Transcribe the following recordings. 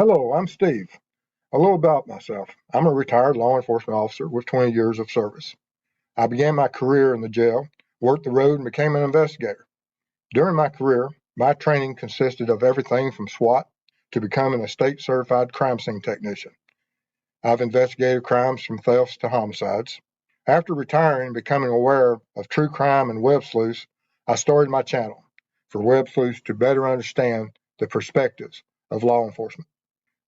Hello, I'm Steve. A little about myself. I'm a retired law enforcement officer with 20 years of service. I began my career in the jail, worked the road, and became an investigator. During my career, my training consisted of everything from SWAT to becoming a state certified crime scene technician. I've investigated crimes from thefts to homicides. After retiring and becoming aware of true crime and web sleuths, I started my channel for web sleuths to better understand the perspectives of law enforcement.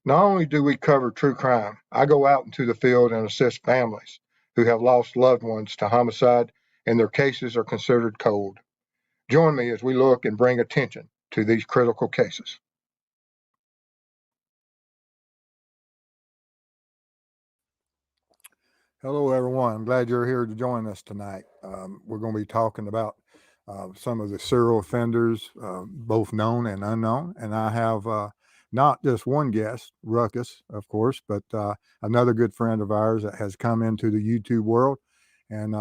Not only do we cover true crime, I go out into the field and assist families who have lost loved ones to homicide and their cases are considered cold. Join me as we look and bring attention to these critical cases. Hello, everyone. I'm glad you're here to join us tonight. We're going to be talking about some of the serial offenders, both known and unknown. And I have not just one guest, Ruckus, of course, but another good friend of ours that has come into the YouTube world and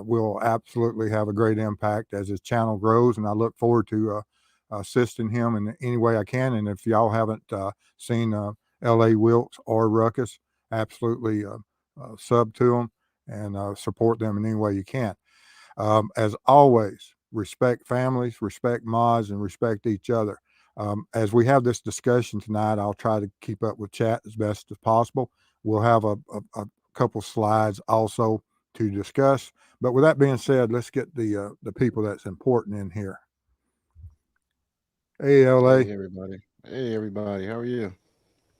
will absolutely have a great impact as his channel grows. And I look forward to assisting him in any way I can. And if y'all haven't seen L.A. Wilkes or Ruckus, absolutely sub to them and support them in any way you can. As always, respect families, respect mods, and respect each other. As we have this discussion tonight, I'll try to keep up with chat as best as possible. We'll have a couple slides also to discuss. But with that being said, let's get the people that's important in here. Hey, LA. Hey everybody. Hey everybody. How are you?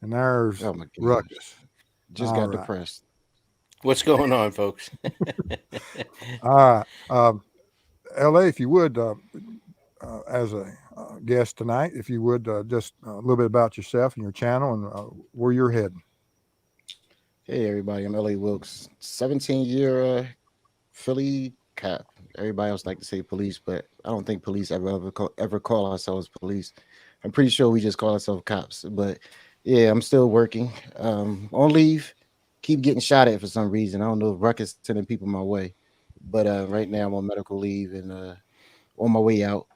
And there's Oh my gosh. Ruckus. Just All got right. depressed. What's going on, folks? All right. LA, if you would, as a guest tonight, if you would just a little bit about yourself and your channel and where you're heading. Hey everybody. I'm L.A. Wilkes, 17-year Philly cop. Everybody else like to say police, but I don't think police ever call ourselves police. I'm pretty sure we just call ourselves cops. But yeah, I'm still working. On leave. Keep getting shot at for some reason. I don't know if Ruckus sending people my way, but right now I'm on medical leave and on my way out.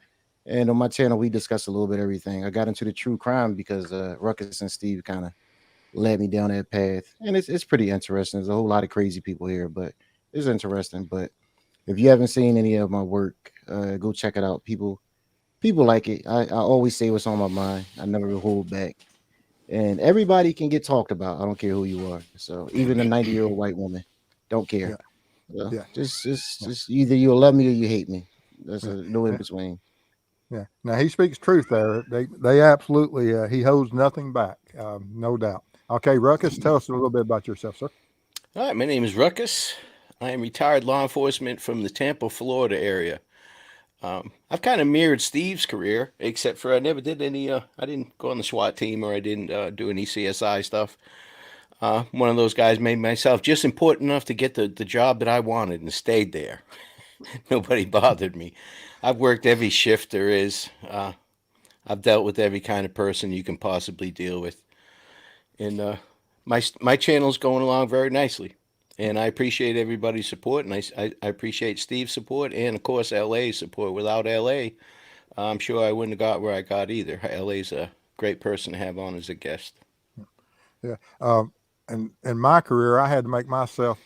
And on my channel, we discuss a little bit of everything. I got into the true crime because Ruckus and Steve kind of led me down that path, and it's pretty interesting. There's a whole lot of crazy people here, but it's interesting. But if you haven't seen any of my work, go check it out. People like it. I always say what's on my mind. I never hold back, and everybody can get talked about. I don't care who you are. So even a 90-year-old white woman, don't care. Yeah. So Yeah. just either you'll love me or you hate me. There's Yeah. no in between. Yeah. Now he speaks truth there. They absolutely he holds nothing back, no doubt. Okay, Ruckus, tell us a little bit about yourself, sir. All right, my name is Ruckus. I am retired law enforcement from the Tampa, Florida area. I've kind of mirrored Steve's career, except for I never did any. I didn't go on the SWAT team or I didn't do any CSI stuff. One of those guys made myself just important enough to get the job that I wanted and stayed there. Nobody bothered me. I've worked every shift there is. I've dealt with every kind of person you can possibly deal with, and my channel's going along very nicely. And I appreciate everybody's support, and I appreciate Steve's support, and of course LA's support. Without LA, I'm sure I wouldn't have got where I got either. LA's a great person to have on as a guest. Yeah. And in my career, I had to make myself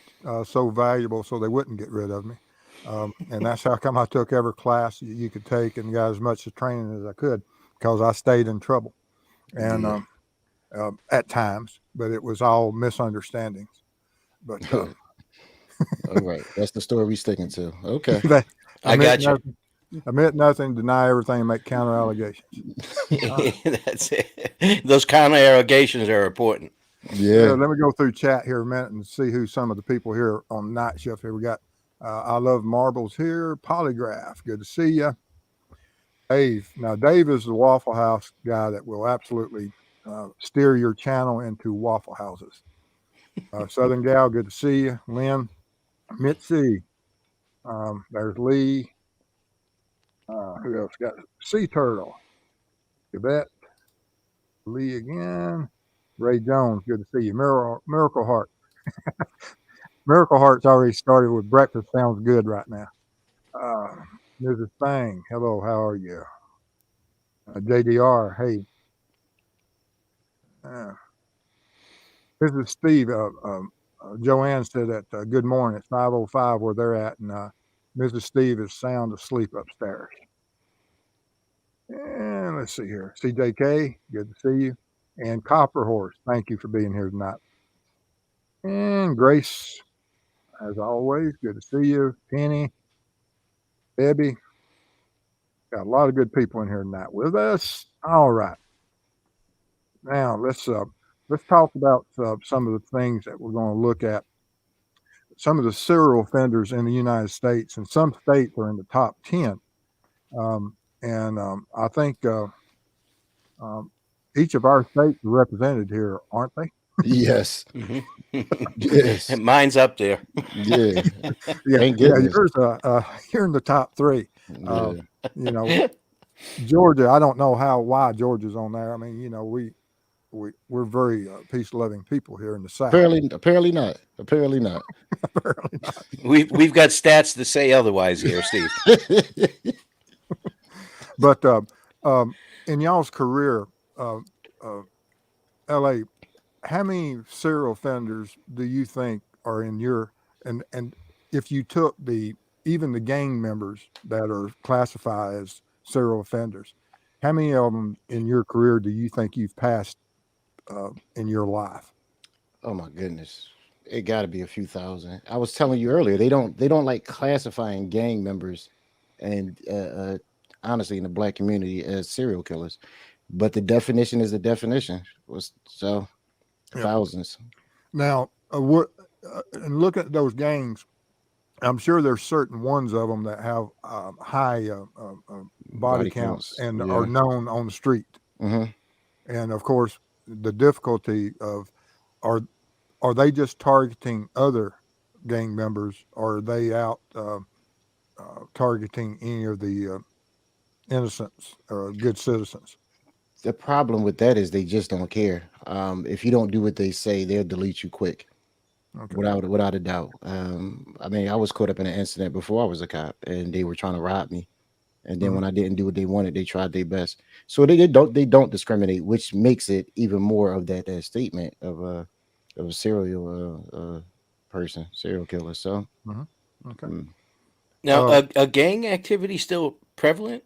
so valuable so they wouldn't get rid of me. And that's how come I took every class you could take and got as much training as I could because I stayed in trouble. And Yeah. at times, but it was all misunderstandings. But All right. That's the story we sticking to. Okay. they I got you. admit nothing, deny everything, make counter allegations. That's it. Those kind of allegations are important. Yeah, Yeah. let me go through chat here a minute and see who some of the people here on night shift here. We got I Love Marbles here, Polygraph, good to see you. Dave. Now, Dave is the Waffle House guy that will absolutely steer your channel into Waffle Houses. Southern Gal, good to see you. Lynn, Mitzi, there's Lee. Who else got Sea Turtle? Yvette, Lee again. Ray Jones, good to see you. Miracle Heart. Miracle Heart's already started with breakfast. Sounds good right now. Uh, Mrs. Thang, hello, how are you? JDR, hey. This is Steve. Joanne said that good morning. It's 5:05 where they're at, and Mrs. Steve is sound asleep upstairs. And let's see here. CJK, good to see you. And Copper Horse, thank you for being here tonight. And Grace, as always, good to see you. Penny, Debbie, got a lot of good people in here tonight with us. All right. Now let's talk about some of the things that we're going to look at. Some of the serial offenders in the United States, and some states are in the top 10. I think each of our states are represented here, aren't they? Yes. Yes. And mine's up there. Yeah. Thank goodness. You're in the top 3. Yeah. Georgia, I don't know why Georgia's on there. I mean, we're very peace-loving people here in the South. Apparently not. Apparently not. We've got stats to say otherwise here, Steve. But in y'all's career, LA, how many serial offenders do you think are in your and if you took even the gang members that are classified as serial offenders, how many of them in your career do you think you've passed in your life? Oh my goodness, it got to be a few thousand. I was telling you earlier, they don't like classifying gang members, and honestly, in the Black community as serial killers, but the definition is the definition. Thousands. Now, and look at those gangs. I'm sure there's certain ones of them that have high body counts and are known on the street. Mm-hmm. And of course, the difficulty of are they just targeting other gang members, or are they out targeting any of the innocents or good citizens? The problem with that is they just don't care. If you don't do what they say, they'll delete you quick. Okay. Without a doubt. I mean, I was caught up in an incident before I was a cop, and they were trying to rob me. And then when I didn't do what they wanted, they tried their best. So they don't discriminate, which makes it even more of that statement of a serial killer. So okay. Now, a gang activity still prevalent,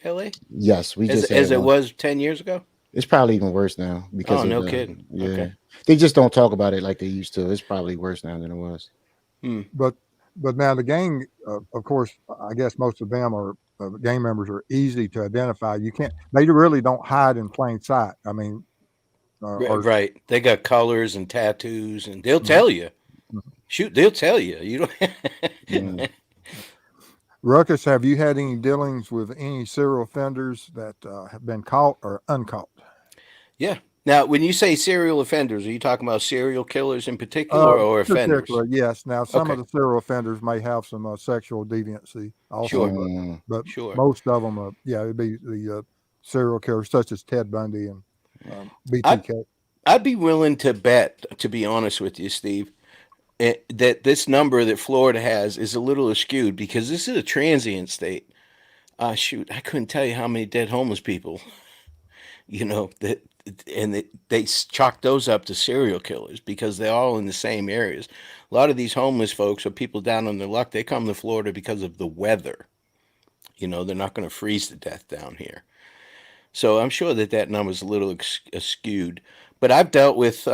LA? Yes, as it was 10 years ago. It's probably even worse now because no kidding. Yeah, okay. They just don't talk about it like they used to. It's probably worse now than it was. But now the gang, of course, I guess most of them are gang members are easy to identify. They really don't hide in plain sight. I mean, right. They got colors and tattoos, and they'll tell you. Shoot, they'll tell you. You don't. Ruckus, have you had any dealings with any serial offenders that have been caught or uncaught? Yeah. Now, when you say serial offenders, are you talking about serial killers in particular or offenders? Yes. Now, some of the serial offenders may have some sexual deviancy also, but most of them, it'd be the serial killers such as Ted Bundy and BTK. I'd be willing to bet, to be honest with you, Steve, that this number that Florida has is a little skewed because this is a transient state. Shoot, I couldn't tell you how many dead homeless people, they chalk those up to serial killers because they're all in the same areas. A lot of these homeless folks are people down on their luck. They come to Florida because of the weather. They're not going to freeze to death down here. So I'm sure that number is a little skewed. But I've dealt with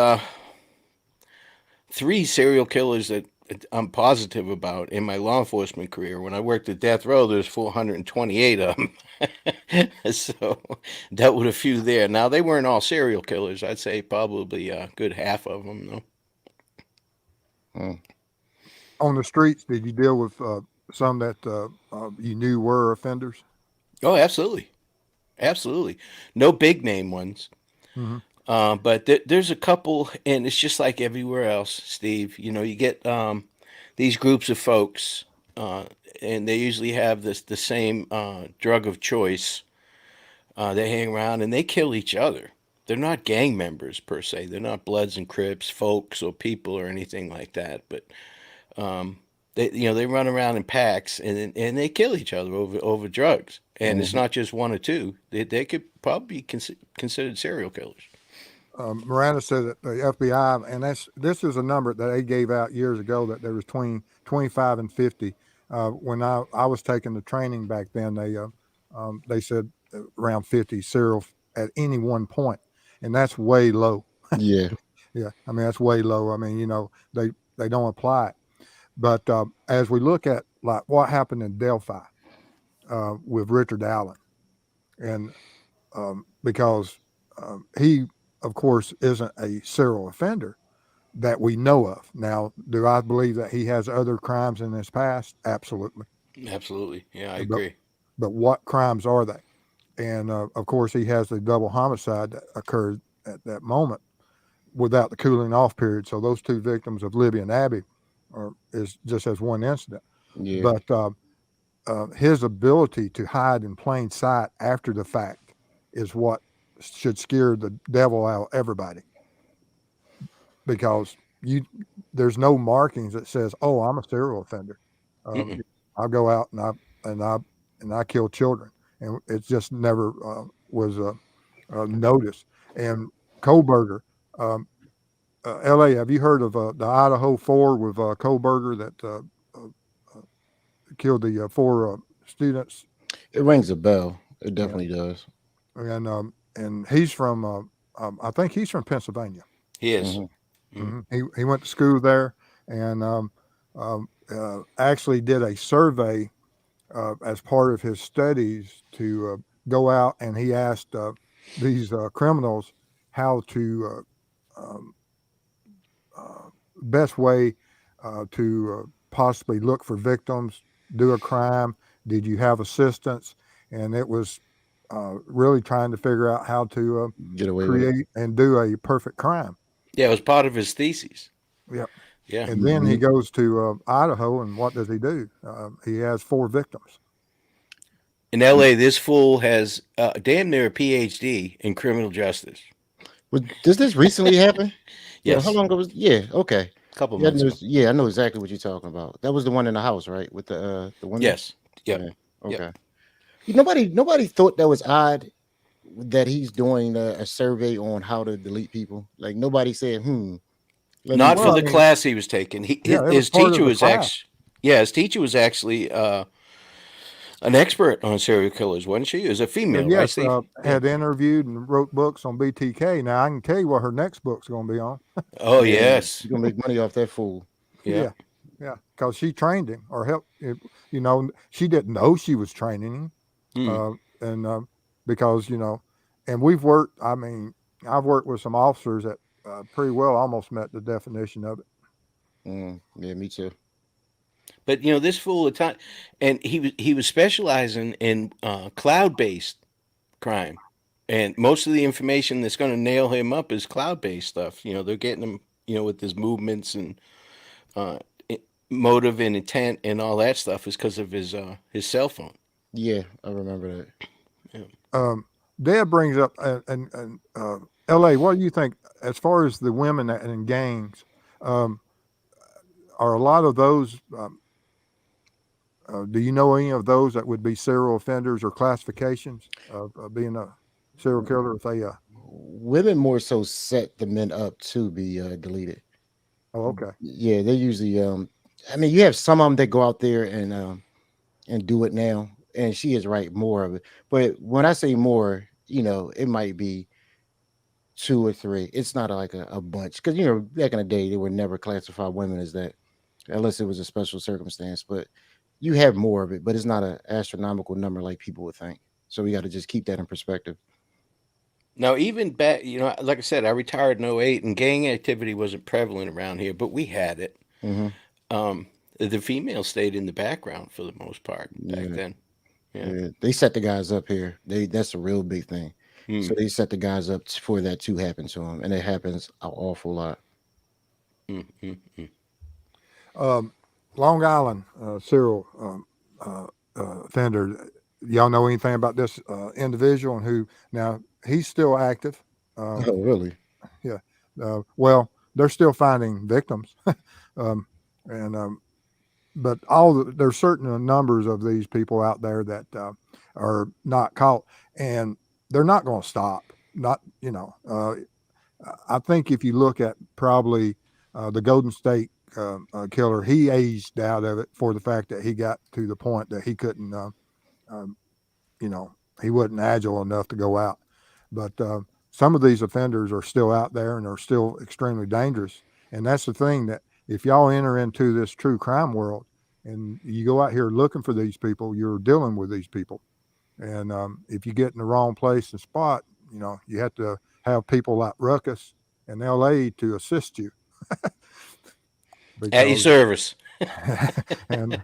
3 serial killers that I'm positive about in my law enforcement career. When I worked at death row, there's 428 of them. So dealt with a few there. Now, they weren't all serial killers. I'd say probably a good half of them, though. On the streets, did you deal with some that you knew were offenders? Oh, absolutely. Absolutely. No big name ones. But there's a couple, and it's just like everywhere else, Steve. You get these groups of folks, and they usually have the same drug of choice. They hang around and they kill each other. They're not gang members per se. They're not Bloods and Crips, folks, or people or anything like that. But they run around in packs and they kill each other over drugs. And it's not just 1 or 2. They could probably be considered serial killers. Miranda said that the FBI, and this is a number that they gave out years ago, that there was between 25 and 50. When I was taking the training back then, they said around 50 serial at any one point, and that's way low. Yeah. Yeah, I mean that's way low. I mean, they don't apply it. But as we look at like what happened in Delphi with Richard Allen, and because he, of course, isn't a serial offender that we know of. Now, do I believe that he has other crimes in his past? Absolutely. Absolutely. Yeah, I But, agree. but what crimes are they? And of course, he has the double homicide that occurred at that moment without the cooling off period. So those two victims of Libby and Abby is just as one incident. Yeah. But his ability to hide in plain sight after the fact is what should scare the devil out of everybody, because there's no markings that says, "Oh, I'm a serial offender. Mm-mm. I'll go out and I kill children," and it just never was noticed. And Kohlberger, um, L.A. Have you heard of the Idaho 4 with Kohlberger that killed the 4 students? It rings a bell. It Yeah. definitely does. And he's from I think he's from Pennsylvania. He is. Mhm. He went to school there, and actually did a survey as part of his studies to go out, and he asked these criminals how to um, best way to possibly look for victims, do a crime. Did you have assistance? And it was really trying to figure out how to Get away with it. create and do a perfect crime. Yeah, it was part of his thesis. Yep. Yeah. And then he Mhm. goes to Idaho, and what does he do? He has 4 victims. In LA, this fool has damn near a PhD in criminal justice. Does this recently happen? Yeah. How Yes. long ago was? Yeah. Okay. A couple Yeah, I months know, ago. yeah, I know exactly what you're talking about. That was the one in the house, right? With the women. Yes. Yep. Yeah. Yep. Okay. Nobody thought that was odd that he's doing a survey on how to delete people. Like nobody said, let me Not Well, for I the mean, class he was taking. yeah, it was His part teacher of the was class. his teacher was actually an expert on serial killers, wasn't she? It was a female, right, Yes, Steve? had interviewed and wrote books on BTK. Now I can tell you what her next book's going to be on. Oh, Yeah, yes. you're gonna make money off that fool. Yeah. Yeah, because she trained him or helped. She didn't know she was training him, Mm. and because and we've worked. I mean, I've worked with some officers that pretty well almost met the definition of it. Yeah, me too. But this fool at time, and he was specializing in cloud-based crime, and most of the information that's going to nail him up is cloud-based stuff. They're getting him, with his movements and uh, motive and intent and all that stuff is because of his cell phone. Yeah, I remember that. Deb brings up and L.A. What do you think as far as the women that in gangs? Are a lot of those? Do you know any of those that would be serial offenders or classifications of being a serial killer? If they, Women more so set the men up to be deleted. oh, okay, Yeah, they usually I mean, you have some of them that go out there and do it now, and she is right, more of it. But when I say more, it might be 2 or 3. It's not like a bunch, because back in the day they would never classify women as that unless it was a special circumstance. But you have more of it, but it's not an astronomical number like people would think. So we got to just keep that in perspective. Now, even back, like I said, I retired in '08, and gang activity wasn't prevalent around here, but we had it. hmm The females stayed in the background for the most part back Yeah, then. Yeah. yeah. They set the guys up here. That's a real big thing. So Mm, they set the guys up for that to happen to them, and it happens an awful lot. mm, mm, mm. Long Island serial offender. Y'all know anything about this individual and who now he's still active? Oh, really? Yeah. Well, they're still finding victims, um, and but there's certain numbers of these people out there that are not caught, and they're not going to stop. Not I think if you look at probably the Golden State killer, he aged out of it for the fact that he got to the point that he couldn't, um, you know, he wasn't agile enough to go out. But some of these offenders are still out there and are still extremely dangerous. And that's the thing, that if y'all enter into this true crime world and you go out here looking for these people, you're dealing with these people. And if you get in the wrong place and spot, you have to have people like Ruckus and LA to assist you. At your service. And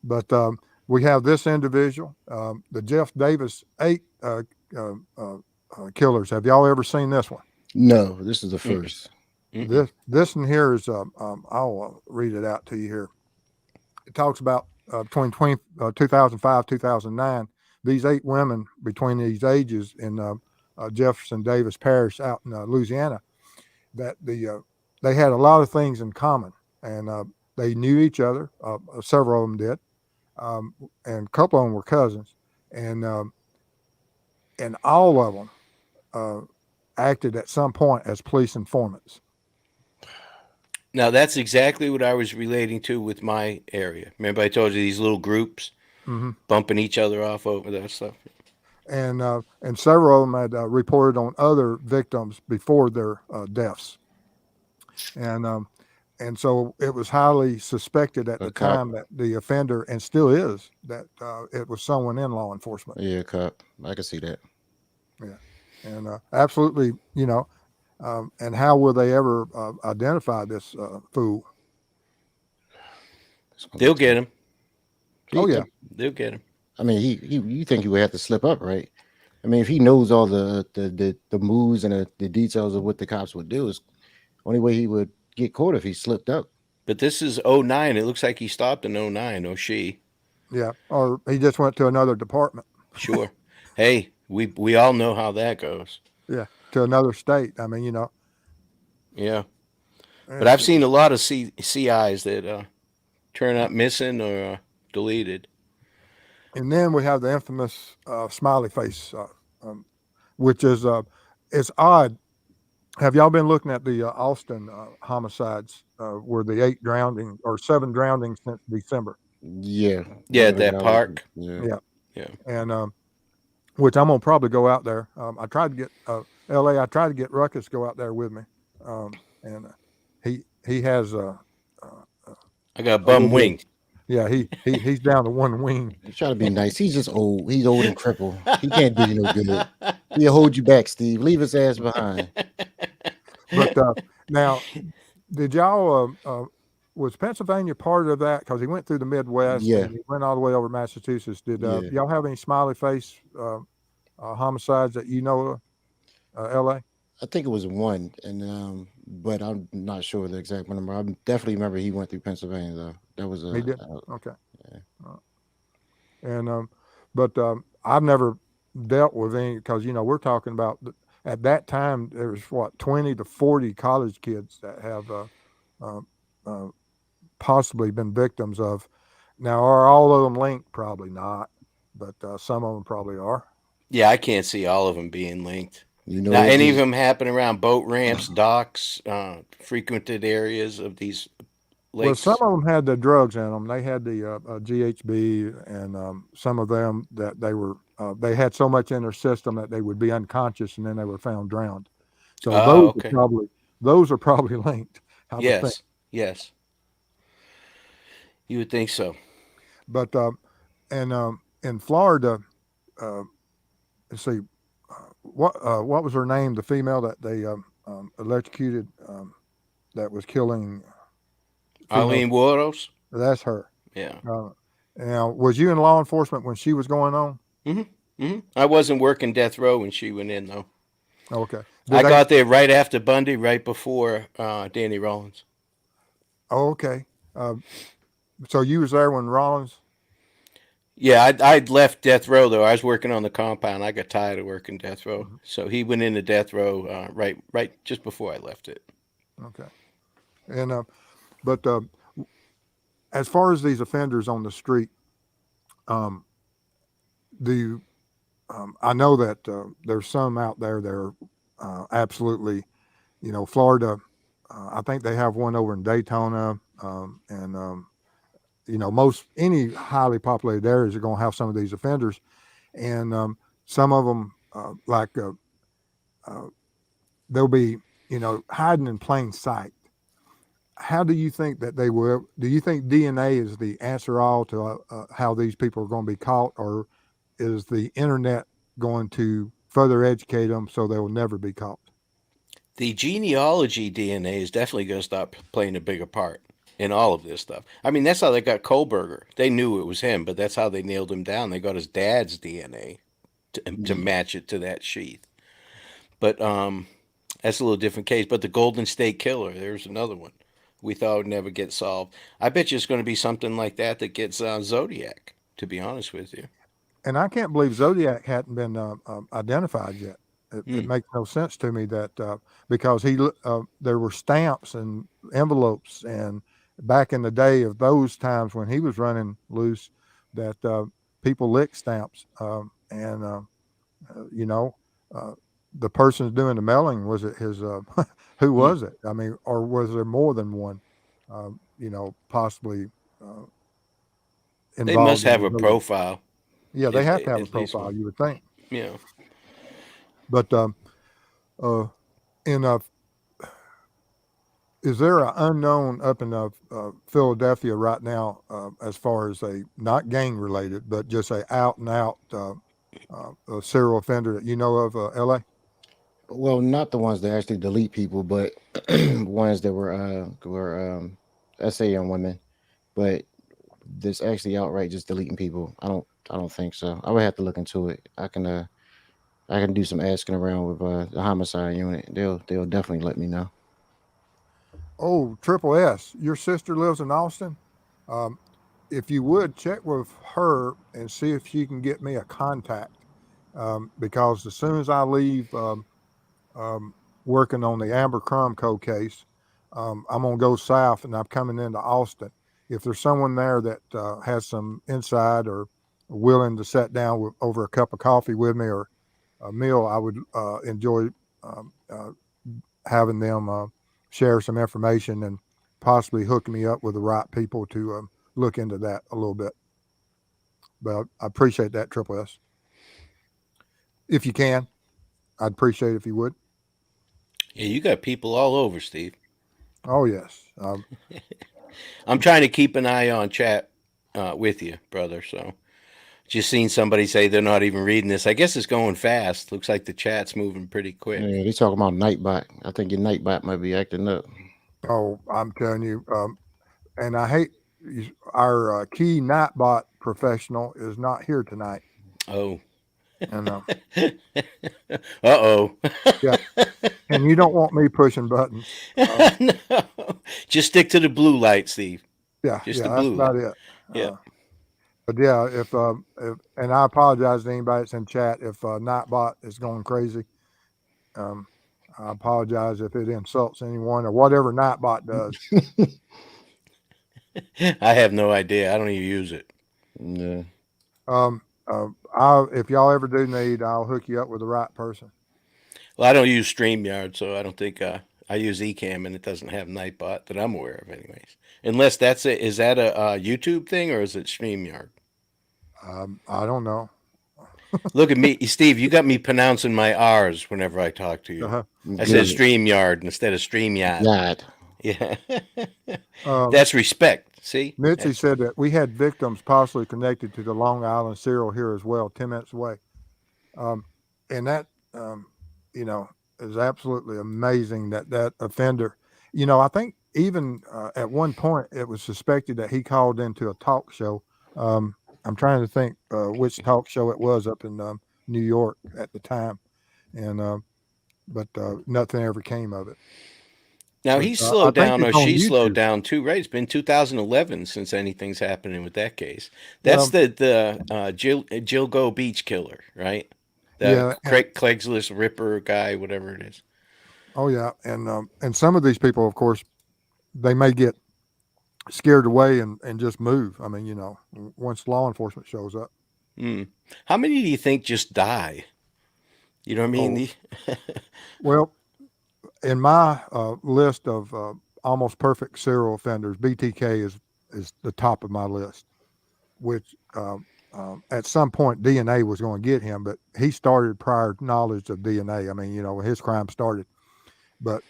but we have this individual, the Jeff Davis 8 killers. Have y'all ever seen this one? No, this is the first. This one here is I'll read it out to you here. It talks about between 2005 2009, these 8 women between these ages in Jefferson Davis Parish out in Louisiana, that they had a lot of things in common, and they knew each other. Several of them did, and a couple of them were cousins, and all of them acted at some point as police informants. Now, that's exactly what I was relating to with my area. Remember I told you these little groups bumping each other off over that stuff? And several of them had reported on other victims before their deaths. And so it was highly suspected at the time that the offender, and still is, that it was someone in law enforcement. Yeah, cop. I can see that. Yeah. And absolutely, and how will they ever identify this fool? They'll get him. Oh, yeah. They'll get him. I mean, you think he would have to slip up, right? I mean, if he knows all the moves and the details of what the cops would do, is only way he would get caught if he slipped up. But this is 09. It looks like he stopped in 09, or she. Yeah, or he just went to another department. Sure. Hey, we all know how that goes. Yeah, to another state. I mean, Yeah. But I've seen a lot of CIs that turn up missing or deleted. And then we have the infamous smiley face, which is it's odd. Have y'all been looking at the Austin homicides where the 7 drownings since December? Yeah. Yeah, at that park. Yeah. And which I'm gonna probably go out there. I tried to get LA. I tried to get Ruckus to go out there with me, and he has I got a bum wing. Yeah, he's down to one wing. He's trying to be nice. He's just old. He's old and crippled. He can't do you no good. He'll hold you back, Steve. Leave his ass behind. But now, did y'all was Pennsylvania part of that? Because he went through the Midwest. Yeah. And he went all the way over Massachusetts. Did y'all have any smiley face homicides that you know of, LA? I think it was 1, and but I'm not sure the exact number. I definitely remember he went through Pennsylvania though. That was he did. Okay. Yeah. And but I've never dealt with any, because we're talking about at that time there was 20 to 40 college kids that have possibly been victims of. Now, are all of them linked? Probably not, but some of them probably are. Yeah, I can't see all of them being linked. Now, any of them happen around boat ramps, docks, frequented areas of these lakes? Well, some of them had the drugs in them. They had the GHB, and some of them that they had so much in their system that they would be unconscious, and then they were found drowned. So those are probably linked. Yes. You would think so. But in Florida, let's see, what was her name? The female that they electrocuted, that was killing. Eileen Waters. That's her. Yeah. Now, was you in law enforcement when she was going on? I wasn't working death row when she went in, though. Okay. I got there right after Bundy, right before Danny Rollins. Oh, okay. So you was there when Rollins? Yeah, I'd left death row, though. I was working on the compound. I got tired of working death row. So he went into death row right just before I left it. Okay. And but as far as these offenders on the street, I know that there's some out there that are absolutely, Florida. I think they have one over in Daytona, and most any highly populated areas are going to have some of these offenders, and some of them uh, they'll be hiding in plain sight. How do you think that they will? Do you think DNA is the answer all to how these people are going to be caught, or is the internet going to further educate them so they will never be caught? The genealogy DNA is definitely going to start playing a bigger part in all of this stuff. I mean, that's how they got Kohlberger. They knew it was him, but that's how they nailed him down. They got his dad's DNA to match it to that sheath. But that's a little different case. But the Golden State Killer, there's another one we thought would never get solved. I bet you it's going to be something like that that gets Zodiac, to be honest with you. And I can't believe Zodiac hadn't been identified yet. It Hmm. makes no sense to me that because there were stamps and envelopes, and back in the day of those times when he was running loose, that people licked stamps, and you know, the person's doing the mailing, was it his? Who Hmm. was it? I mean, or was there more than one? Possibly They must involved in have the a Zodiac. profile, Yeah, they if have to they, have a at least profile, one. you would think. Yeah. But uh, in is there an unknown up in Philadelphia right now, as far as a not gang related, but just a out and out a serial offender that you know of, L.A.? Well, not the ones that actually delete people, but ones that were essay on women. But this actually outright just deleting people. I don't think so. I would have to look into it. I can do some asking around with the homicide unit. They'll definitely let me know. Oh, Triple S, your sister lives in Austin. Um, if you would check with her and see if she can get me a contact, because as soon as I leave um, working on the Amber Crumco case, I'm gonna go south and I'm coming into Austin. If there's someone there that has some insight or willing to sit down over a cup of coffee with me or a meal, I would enjoy um, uh, having them share some information and possibly hook me up with the right people to look into that a little bit. But I appreciate that, Triple S. If you can, I'd appreciate it if you would. Yeah, you got people all over, Steve. Oh yes, I'm trying to keep an eye on chat with you, brother. So just seen somebody say they're not even reading this. I guess it's going fast. Looks like the chat's moving pretty quick. Yeah, they talking about Nightbot. I think your Nightbot might be acting up. oh, I'm telling you, and I hate our key Nightbot professional is not here tonight, Oh. and Uh-oh. yeah, and you don't want me pushing buttons. No. Just stick to the blue light, Steve. Just the Yeah, that's blue light. about it. Yeah. But yeah, if and I apologize to anybody that's in chat if Nightbot is going crazy. Um, I apologize if it insults anyone or whatever Nightbot does. I have no idea. I don't even use it. Yeah. If y'all ever do need, I'll hook you up with the right person. Well, I don't use StreamYard, so I don't think I use Ecamm, and it doesn't have Nightbot that I'm aware of, anyways. Unless that's it. Is that a YouTube thing or is it StreamYard? I don't know. Look at me, Steve. You got me pronouncing my R's whenever I talk to you. Uh-huh. I said Good. StreamYard instead of StreamYard. God. Yeah. Um, That's respect. See? Mitzi That's said that we had victims possibly connected to the Long Island serial here as well, 10 minutes away. Um, and that, um, is absolutely amazing that offender, I think even at one point it was suspected that he called into a talk show. Um, I'm trying to think which talk show it was up in New York at the time. And, but nothing ever came of it. now But he's I slowed think down, it's or on she slowed YouTube. down too, right? It's been 2011 since anything's happening with that case. That's Well, the Jill Go Beach killer, right? The yeah. And, Craigslist Ripper guy, whatever it is. oh, yeah. And some of these people, of course, they may get scared away and just move. I mean, once law enforcement shows up. Hmm. How many do you think just die? You know what I mean? Oh, well, in my list of almost perfect serial offenders, BTK is the top of my list. Which at some point DNA was going to get him, but he started prior knowledge of DNA. I mean, his crime started. But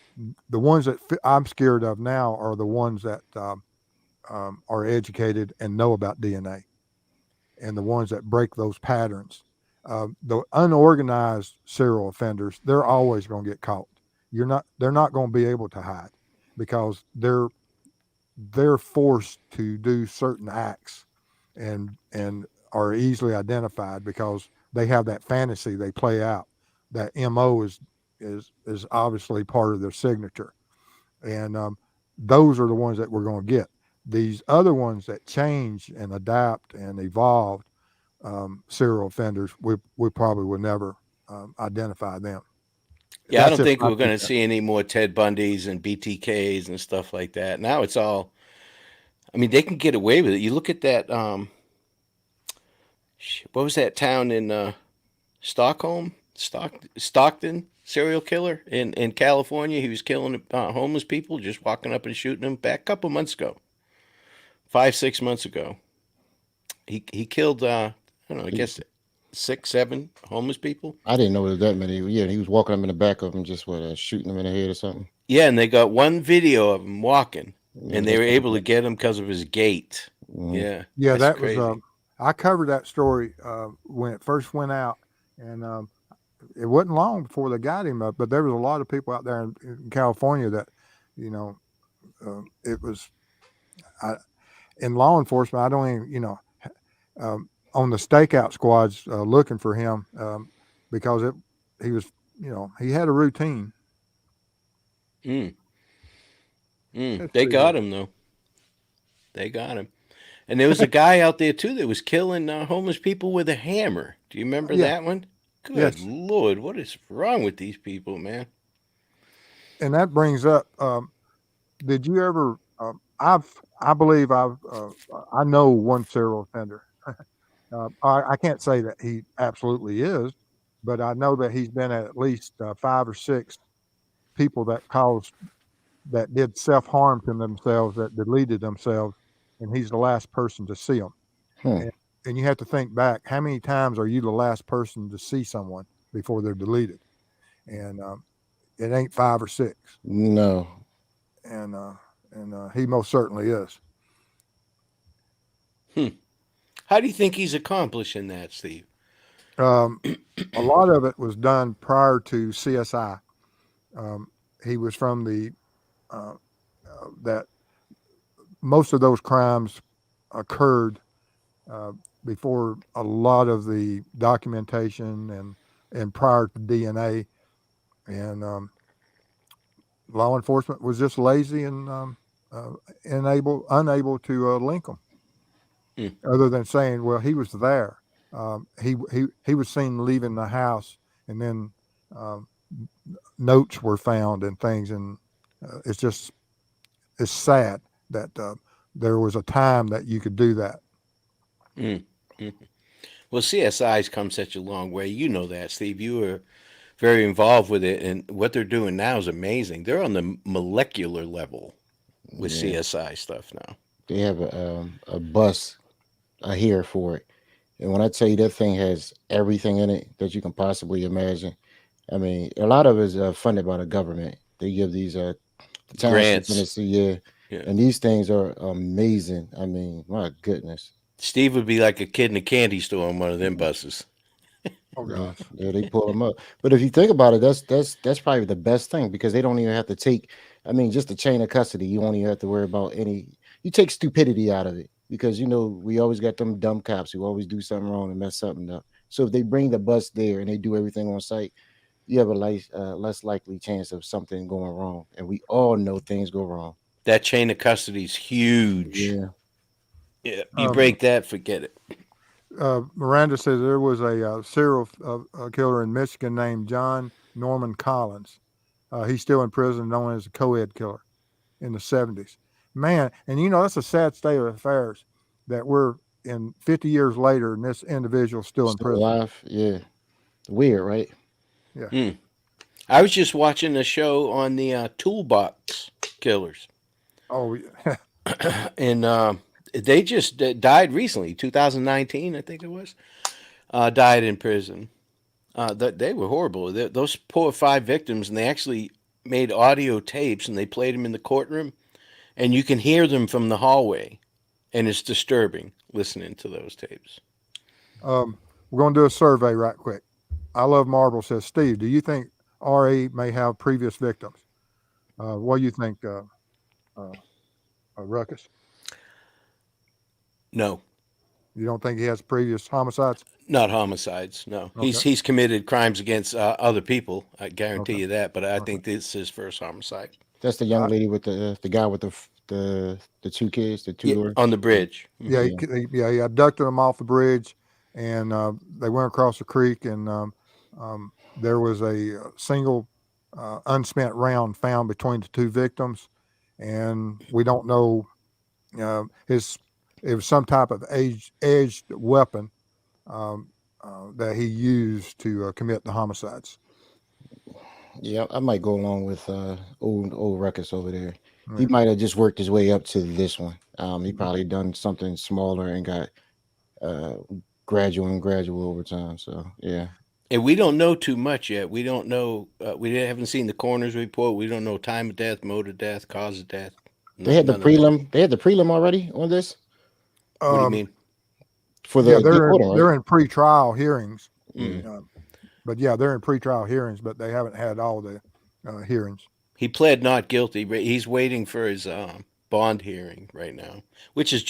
the ones that I'm scared of now are the ones that are educated and know about DNA, and the ones that break those patterns. The unorganized serial offenders, they're always going to get caught. They're not going to be able to hide because they're forced to do certain acts and are easily identified because they have that fantasy they play out. That MO is obviously part of their signature, and those are the ones that we're going to get. These other ones that change and adapt and evolve, serial offenders, we probably would never identify them. Yeah, I That's don't just think my we're two going to cents. see any more Ted Bundys and BTKs and stuff like that. Now it's all, I mean, they can get away with it. You look at that, what was that town in Stockholm? Stockton serial killer in California. He was killing homeless people, just walking up and shooting them back a couple months ago, 5, 6 months ago. He killed, I don't know, I He, guess 6, 7 homeless people. I didn't know there was that many. Yeah, he was walking them in the back of them, just shooting them in the head or something. Yeah, and they got one video of him walking, Yeah, and they that's were what I'm able to saying. get him because of his gait. Mhm. Yeah, Yeah, that's that was. crazy. I covered that story when it first went out, and it wasn't long before they got him. But there was a lot of people out there in California that, you know, it was I, in law enforcement. I don't even, on the stakeout squads looking for him because he was, he had a routine. Mm, Let's they see here. got him though. They got him. And there was a guy out there too that was killing homeless people with a hammer. Do you remember Yeah, that one? Good yes, Lord, what is wrong with these people, man? and that brings up. Did you ever? I believe I know one serial offender. I can't say that he absolutely is, but I know that he's been at least 5 or 6 people that did self harm to themselves, that deleted themselves, and he's the last person to see them. Hmm. And, and you have to think back: how many times are you the last person to see someone before they're deleted? And it ain't 5 or 6, No, and he most certainly is. Hmm. How do you think he's accomplishing that, Steve? Um, a lot of it was done prior to CSI. Um, he was from the that most of those crimes occurred uh, before a lot of the documentation and prior to DNA, and law enforcement was just lazy and uh, unable to link them, Hmm. other than saying, well, he was there. He was seen leaving the house, and then um, notes were found and things, and it's sad that there was a time that you could do that. Hmm. Hmm. Well, CSI's come such a long way. You know that, Steve. You were very involved with it, and what they're doing now is amazing. They're on the molecular level with yeah, CSI stuff now. they have a bus here for it, and when I tell you that thing has everything in it that you can possibly imagine. I mean, a lot of it is funded by the government. They give these the townships in the Grants. city, yeah, Yeah. and these things are amazing. I mean, my goodness. Steve would be like a kid in a candy store on one of them buses. Oh Yeah, gosh. yeah, they pull them up. But if you think about it, that's probably the best thing because they don't even have to take. I mean, just the chain of custody. You don't even have to worry about any. You take stupidity out of it because we always got them dumb cops who always do something wrong and mess something up. So if they bring the bus there and they do everything on site, you have a less likely chance of something going wrong. And we all know things go wrong. That chain of custody is huge. Yeah, Yeah, you Um, break that, forget it. Miranda says there was a serial killer in Michigan named John Norman Collins. He's still in prison, known as a co-ed killer in the 70s. Man, and that's a sad state of affairs that we're in 50 years later and this individual's still in still prison. alive. Yeah, weird, right? Yeah. Mm. I was just watching a show on the toolbox killers, Oh, yeah. and they just died recently, 2019, I think it was. Died in prison. They were horrible. Those poor five victims, and they actually made audio tapes and they played them in the courtroom, and you can hear them from the hallway, and it's disturbing listening to those tapes. We're going to do a survey right quick. I Love Marble says, Steve, do you think RA may have previous victims? What do you think, Ruckus? No, You don't think he has previous homicides? not homicides. No, Okay. he's committed crimes against other people. I guarantee Okay. you that. But I Okay. think this is his first homicide. That's the young I- lady with the guy with the two kids, the two Yeah, daughters. on the bridge. Yeah, he abducted them off the bridge, and they went across the creek, and there was a single unspent round found between the two victims, and we don't know his. It was some type of edged weapon that he used to commit the homicides. Yeah, I might go along with old Ruckus over there. He Yeah. might have just worked his way up to this one. He probably done something smaller and got uh, gradual over time. So yeah, And we don't know too much yet. We don't know. We haven't seen the coroner's report. We don't know time of death, mode of death, cause of death. they had the None of that. prelim. They had the prelim already on this What do you mean? for the Yeah, they're deporting, right? they're in pretrial hearings, Mm. but yeah, they're in pretrial hearings, but they haven't had all the hearings. He pled not guilty. But he's waiting for his bond hearing right now, which is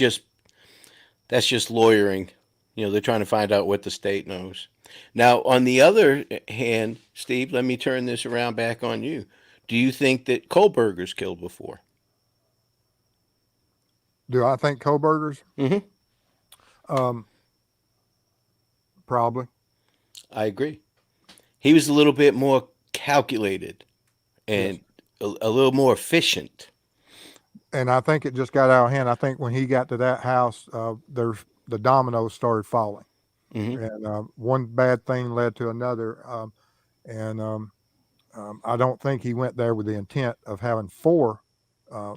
that's just lawyering. They're trying to find out what the state knows. Now, on the other hand, Steve, let me turn this around back on you. Do you think that Kohlberger's killed before? Do I think Kohlberger's? Mm-hmm. Probably. I agree. He was a little bit more calculated and a little more efficient. And I think it just got out of hand. I think when he got to that house, the dominoes started falling, Mm-hmm. and one bad thing led to another. And I don't think he went there with the intent of having four uh,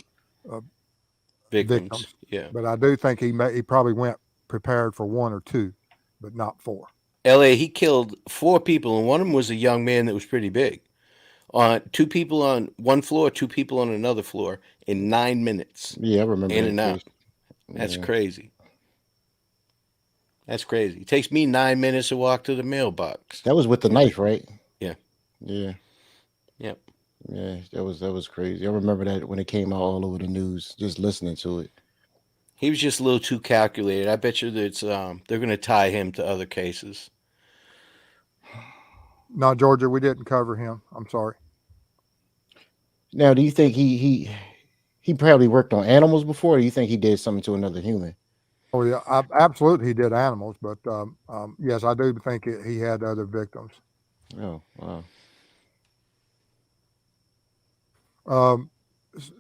victims, Yeah. but I do think he probably went prepared for one or two, but not four. L.A. He killed four people, and one of them was a young man that was pretty big. Two people on one floor, two people on another floor in 9 minutes. Yeah, I remember In that and out. case. That's Yeah. crazy. That's crazy. It takes me 9 minutes to walk to the mailbox. That was with the knife, right? Yeah. Yeah. Yep. Yeah, that was crazy. I remember that when it came out all over the news, just listening to it. He was just a little too calculated. I bet you that they're going to tie him to other cases. No, Georgia, we didn't cover him. I'm sorry. Now, do you think he probably worked on animals before? Or do you think he did something to another human? Oh yeah, absolutely, he did animals, but yes, I do think he had other victims. Oh, wow.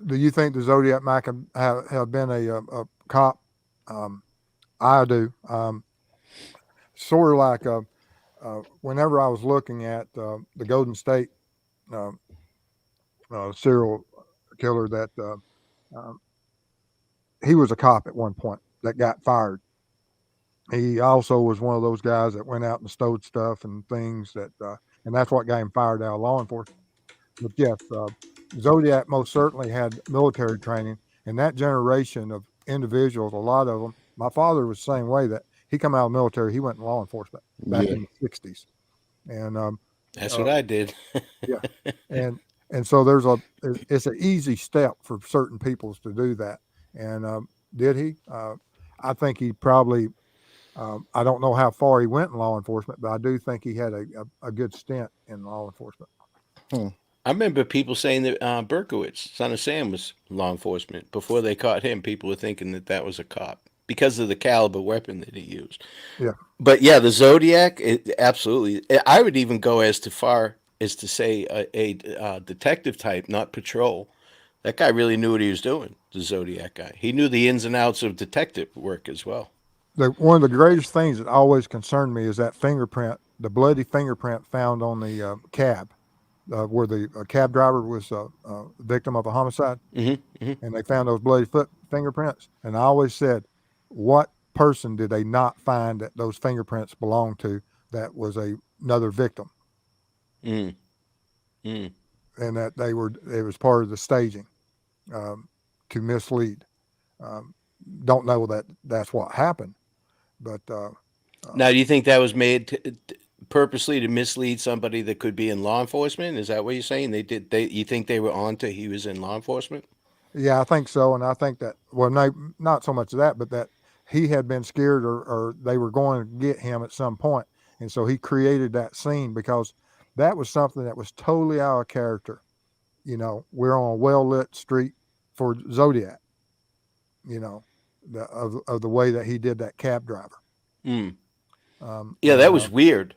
Do you think the Zodiac might have been a cop? I do. Sort of like whenever I was looking at the Golden State serial killer, that he was a cop at one point that got fired. He also was one of those guys that went out and stole stuff and things and that's what got him fired out of law enforcement. But yes, Zodiac most certainly had military training, and that generation of individuals, a lot of them. My father was the same way. That he come out of the military, he went in law enforcement back in the '60s, and That's what I did. yeah, and so it's an easy step for certain people to do that. And did he? I think he probably. I don't know how far he went in law enforcement, but I do think he had a good stint in law enforcement. I remember people saying that Berkowitz, son of Sam, was law enforcement. Before they caught him, people were thinking that was a cop because of the caliber weapon that he used. Yeah. But yeah, the Zodiac, absolutely. I would even go as far as to say a detective type, not patrol. That guy really knew what he was doing, the Zodiac guy. He knew the ins and outs of detective work as well. One of the greatest things that always concerned me is that fingerprint the bloody fingerprint found on the cab, where the cab driver was a victim of a homicide, Mm-hmm. and they found those bloody foot fingerprints. And I always said, what person did they not find that those fingerprints belonged to that was another victim, Mm-hmm. and that it was part of the staging um, to mislead. Um, don't know that that's what happened, but Now, do you think that was made purposely to mislead somebody that could be in law enforcement? Is that what you're saying? They did. You think they were on to he was in law enforcement? yeah, I think so. And I think that, well, no, not so much of that, but that he had been scared, or they were going to get him at some point. And so he created that scene because that was something that was totally out of character. We're on a well lit street for Zodiac, you know, of the way that he did that cab driver. Mm. Yeah, that And was weird.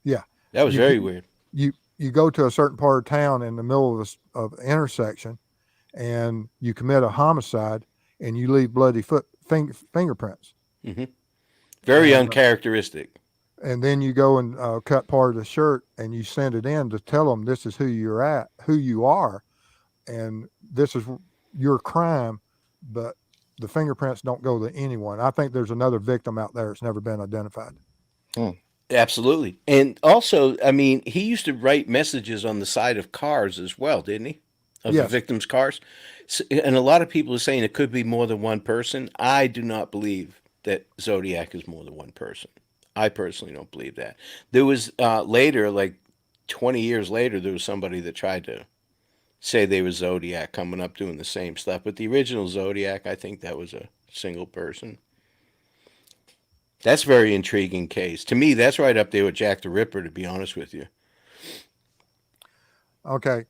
yeah, That was you very weird. you go to a certain part of town in the middle of the intersection, and you commit a homicide, and you leave bloody fingerprints, Hmm. Very and uncharacteristic. then you go and cut part of the shirt, and you send it in to tell them this is who you are, and this is your crime, but the fingerprints don't go to anyone. I think there's another victim out there that's never been identified. Hmm. Absolutely. And also, I mean, he used to write messages on the side of cars as well, didn't he? Of the Yes. victims' cars. And a lot of people are saying it could be more than one person. I do not believe that Zodiac is more than one person. I personally don't believe that. There was later, like 20 years later, there was somebody that tried to say they were Zodiac coming up doing the same stuff. But the original Zodiac, I think that was a single person. That's a very intriguing case. To me, that's right up there with Jack the Ripper, to be honest with you. Okay.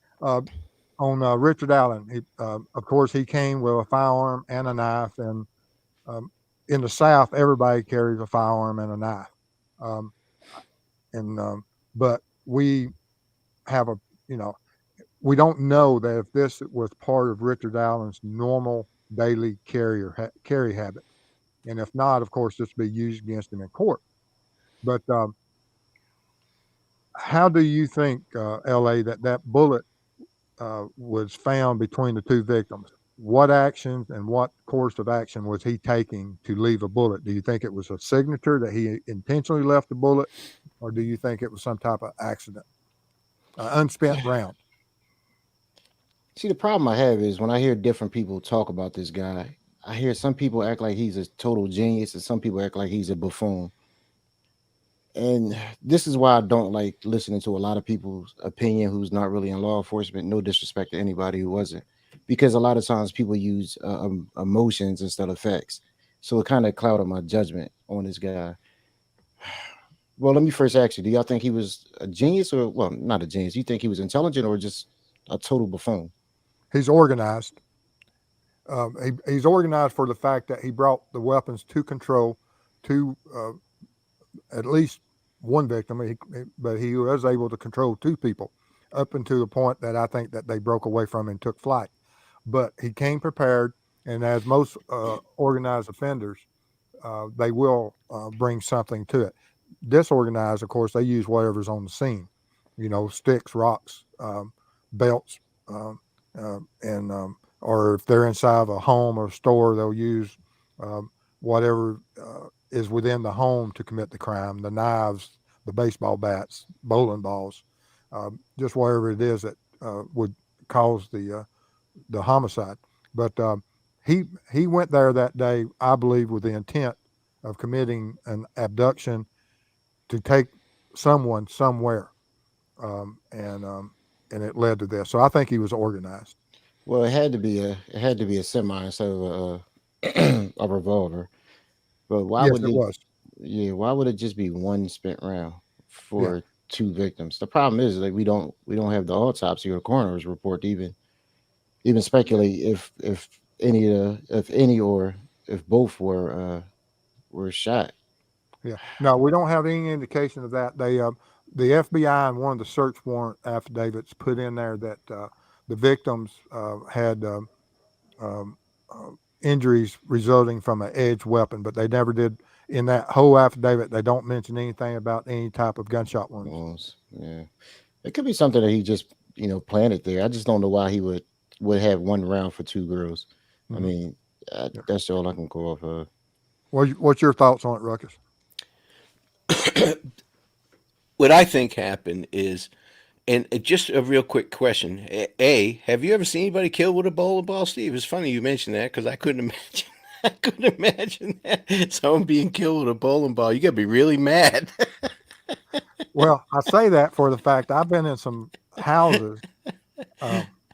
On Richard Allen, of course, he came with a firearm and a knife, and um, in the South, everybody carries a firearm and a knife. Um, and But we have you know, we don't know that if this was part of Richard Allen's normal daily carry habit, and if not, of course, this will be used against him in court. But how do you think, La, that bullet was found between the two victims? What actions and what course of action was he taking to leave a bullet? Do you think it was a signature that he intentionally left the bullet, or do you think it was some type of accident, unspent round? See, the problem I have is when I hear different people talk about this guy, I hear some people act like he's a total genius, and some people act like he's a buffoon. And this is why I don't like listening to a lot of people's opinion who's not really in law enforcement. No disrespect to anybody who wasn't, because a lot of times people use emotions instead of facts. So it kind of clouded my judgment on this guy. Well, let me first ask you: do y'all think he was a genius, or well, not a genius? You think he was intelligent, or just a total buffoon? He's organized. He's organized for the fact that he brought the weapons to control to at least one victim, but he was able to control two people up until the point that I think that they broke away from him and took flight. But he came prepared, and as most organized offenders, they will bring something to it. Disorganized, of course, they use whatever's on the scene, sticks, rocks, belts, and or if they're inside of a home or store, they'll use whatever is within the home to commit the crime: the knives, the baseball bats, bowling balls, just whatever it is that would cause the homicide. But he went there that day, I believe, with the intent of committing an abduction to take someone somewhere, and it led to this. So I think he was organized. Well, it had to be a semi instead of a revolver. But why Yes, would it they? was. Yeah, why would it just be one spent round Yeah, for two victims? The problem is like we don't have the autopsy or coroner's report to even speculate if any or if both were shot. yeah. No, we don't have any indication of that. The FBI in one of the search warrant affidavits put in there that the victims had um, injuries resulting from an edged weapon, but they never did in that whole affidavit, they don't mention anything about any type of gunshot wounds. Yeah, it could be something that he just planted there. I just don't know why he would have one round for 2 girls. I mean, that's all I can go off of. What's your thoughts on it, Ruckus? What I think happened is, and just a real quick question. Have you ever seen anybody killed with a bowling ball, Steve? It's funny you mentioned that because I couldn't imagine. I couldn't imagine that someone being killed with a bowling ball. You got to be really mad. Well, I say that for the fact I've been in some houses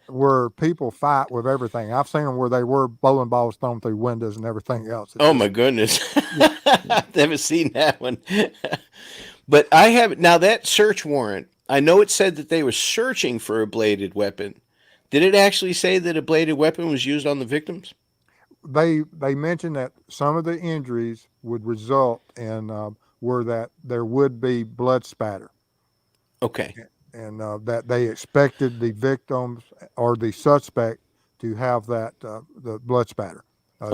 where people fight with everything. I've seen them where they were bowling balls thrown through windows and everything else. Oh my goodness. I've never seen that one. But I have now that search warrant. I know it said that they were searching for a bladed weapon. Did it actually say that a bladed weapon was used on the victims? They mentioned that some of the injuries would result in where that there would be blood spatter. Okay. And that they expected the victims or the suspect to have that the blood spatter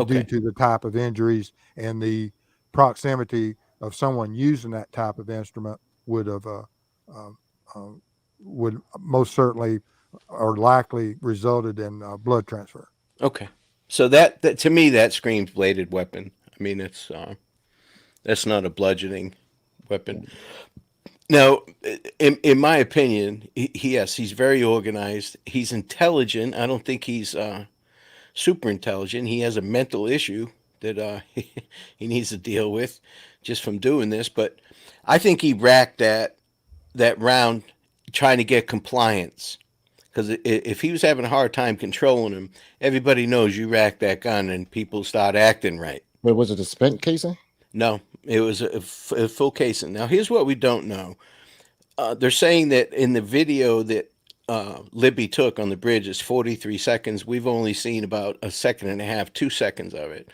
due to the type of injuries and the proximity of someone using that type of instrument would have would most certainly or likely resulted in blood transfer. Okay. So that to me that screams bladed weapon. I mean that's not a bludgeoning weapon. Now, in my opinion, yes, he's very organized. He's intelligent. I don't think he's super intelligent. He has a mental issue that he needs to deal with just from doing this. But I think he racked that round trying to get compliance. Because if he was having a hard time controlling him, everybody knows you rack that gun and people start acting right. But was it a spent casing? No, it was a full casing. Now, here's what we don't know. They're saying that in the video that Libby took on the bridge is 43 seconds. We've only seen about a second and a half, 2 seconds of it.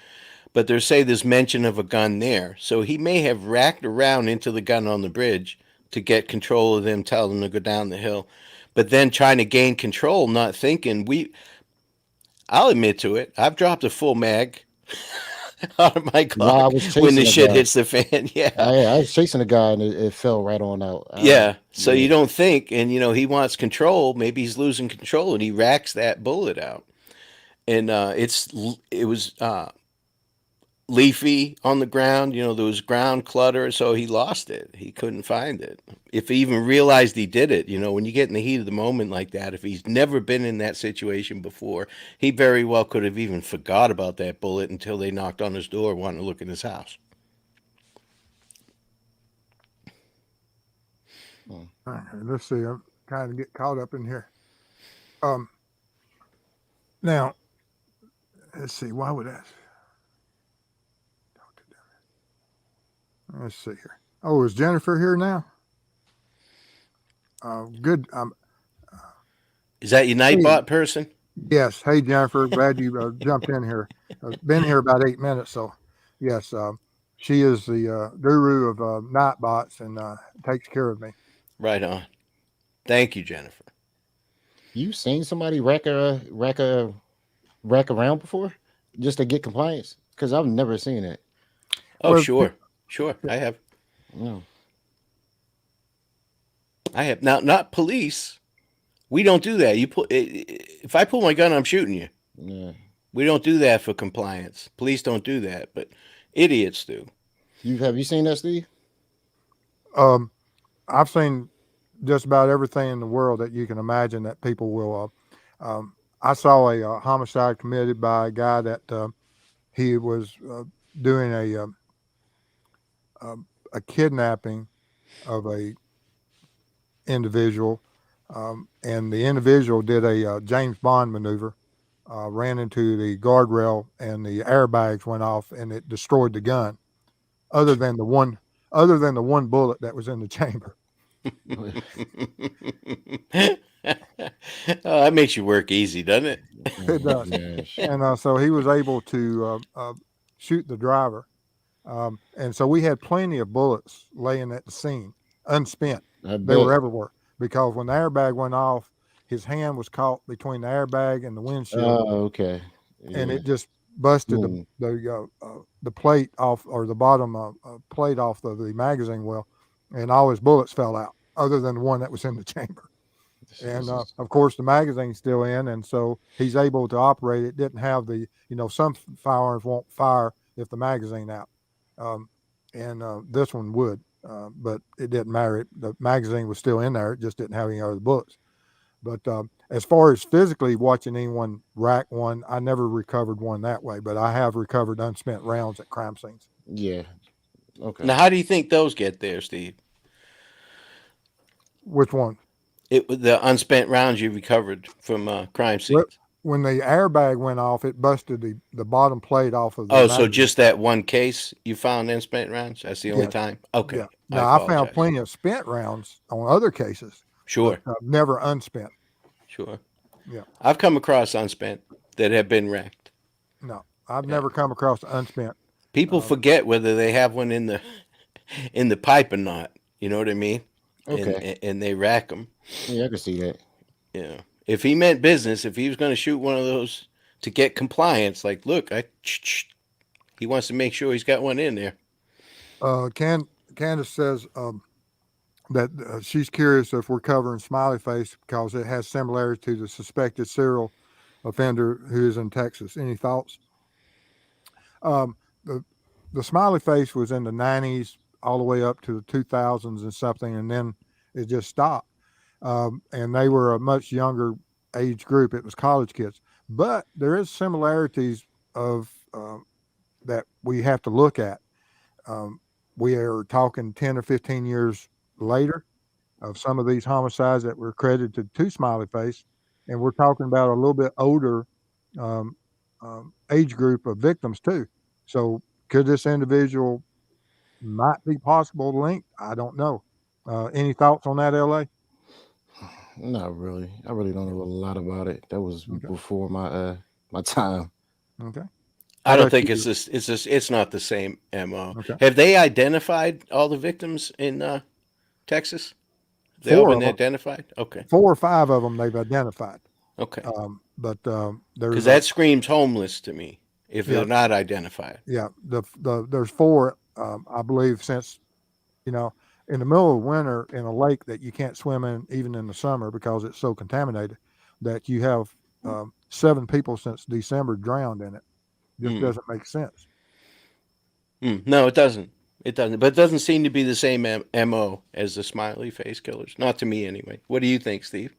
But they're saying there's mention of a gun there. So he may have racked around into the gun on the bridge to get control of them, tell them to go down the hill. But then trying to gain control, not thinking. I'll admit to it. I've dropped a full mag out of my car when the shit hits the fan. Yeah. I was chasing a guy and it fell right on out. Yeah. So you don't think, and he wants control. Maybe he's losing control, and he racks that bullet out. And it was leafy on the ground. There was ground clutter, so he lost it. He couldn't find it. If he even realized he did it, when you get in the heat of the moment like that, if he's never been in that situation before, he very well could have even forgot about that bullet until they knocked on his door wanting to look in his house. All right, let's see. I'm trying to get caught up in here. Now, let's see. Why would that? Let's see here. Oh, is Jennifer here now? Good. Is that your Nightbot person? Yes. Hey, Jennifer. Glad you jumped in here. Been here about 8 minutes. So, yes, she is the guru of Nightbots and takes care of me. Right on. Thank you, Jennifer. You seen somebody rack around before just to get compliance? Because I've never seen it. Oh, well, sure, I have. No. I have not police. We don't do that. If I pull my gun, I'm shooting you. Yeah. We don't do that for compliance. Police don't do that, but idiots do. Have you seen that, Steve? I've seen just about everything in the world that you can imagine that people will. I saw a homicide committed by a guy that he was doing a kidnapping of a individual, and the individual did a James Bond maneuver, ran into the guardrail, and the airbags went off, and it destroyed the gun. Other than the one bullet that was in the chamber. That makes you work easy, doesn't it? It does. And so he was able to shoot the driver. And so we had plenty of bullets laying at the scene, unspent. They were everywhere because when the airbag went off, his hand was caught between the airbag and the windshield. Oh, okay. Yeah. And it just busted Mm. the plate off, or the bottom plate off of the magazine well, and all his bullets fell out, other than the one that was in the chamber. And This is of course, the magazine's still in, and so he's able to operate. It didn't have the, some firearms won't fire if the magazine out, um, and this one would, but it didn't matter. The magazine was still in there; it just didn't have any other bullets. But as far as physically watching anyone rack one, I never recovered one that way. But I have recovered unspent rounds at crime scenes. yeah. Okay. Now, how do you think those get there, Steve? Which one? The unspent rounds you recovered from crime Well, scenes. when the airbag went off, it busted the bottom plate off of the Oh, so magazine. just that one case you found unspent rounds? That's the only Yes. time? Yeah. Okay. I Now I found apologize. plenty of spent rounds on other cases, Sure. but never unspent. Sure. Yeah. I've come across unspent that have been racked. No, I've Yeah. never come across unspent. People forget whether they have one in the pipe or not. You know what I mean? Okay. And they rack them. Yeah, I can see that. Yeah. If he meant business, if he was going to shoot one of those to get compliance, like, look, he wants to make sure he's got one in there. Candace says that she's curious if we're covering Smiley Face because it has similarity to the suspected serial offender who is in Texas. Any thoughts? Um, the Smiley Face was in the 90s all the way up to the 2000s and something, and then it just stopped. And they were a much younger age group. It was college kids, but there is similarities of that we have to look at. We are talking 10 or 15 years later of some of these homicides that were credited to Smiley Face, and we're talking about a little bit older um, age group of victims too. So could this individual might be possible linked? I don't know. Any thoughts on that, LA? Not really. I really don't know a lot about it. That was Okay. before my time. Okay. I don't about think you? it's not the same MO. Okay. Have they identified all the victims in Texas? They all Four been of them, identified? Okay. 4 or 5 of them they've identified. Okay. But Because there's that screams homeless to me if Yeah. they're not identified. there's 4 I believe, since in the middle of winter in a lake that you can't swim in even in the summer because it's so contaminated, that you have 7 people since December drowned in it. Just Mm. doesn't make sense. No, it doesn't. It doesn't. But it doesn't seem to be the same MO as the smiley face killers. Not to me, anyway. What do you think, Steve?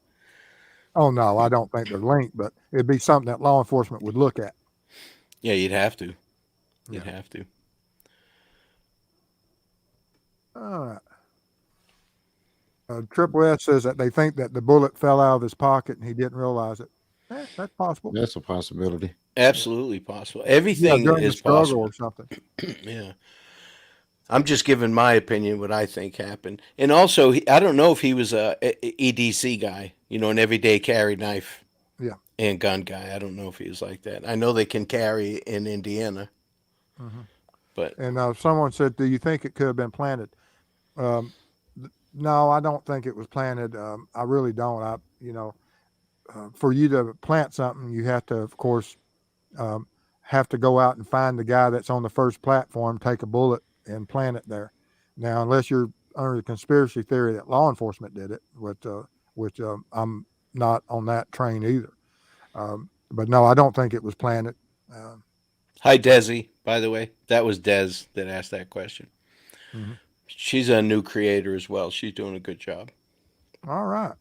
Oh no, I don't think they're linked, but it'd be something that law enforcement would look at. Yeah, you'd have to. You'd Yeah. have to. All right. Triple S says that they think that the bullet fell out of his pocket and he didn't realize it. That's possible. That's a possibility. Absolutely possible. Yeah, Everything during the is struggle possible. or something. Yeah. I'm just giving my opinion, what I think happened. And also, I don't know if he was a EDC guy, an everyday carry knife Yeah. and gun guy. I don't know if he was like that. I know they can carry in Indiana, Mhm. but And someone said, "Do you think it could have been planted?" Um, no, I don't think it was planted. I really don't. For you to plant something, you have to, of course, um, have to go out and find the guy that's on the first platform, take a bullet, and plant it there. Now, unless you're under the conspiracy theory that law enforcement did it, which I'm not on that train either. But no, I don't think it was planted. Um, hi, Desi, by the way. That was Des that asked that question. mhm. She's a new creator as well. She's doing a good job. All right.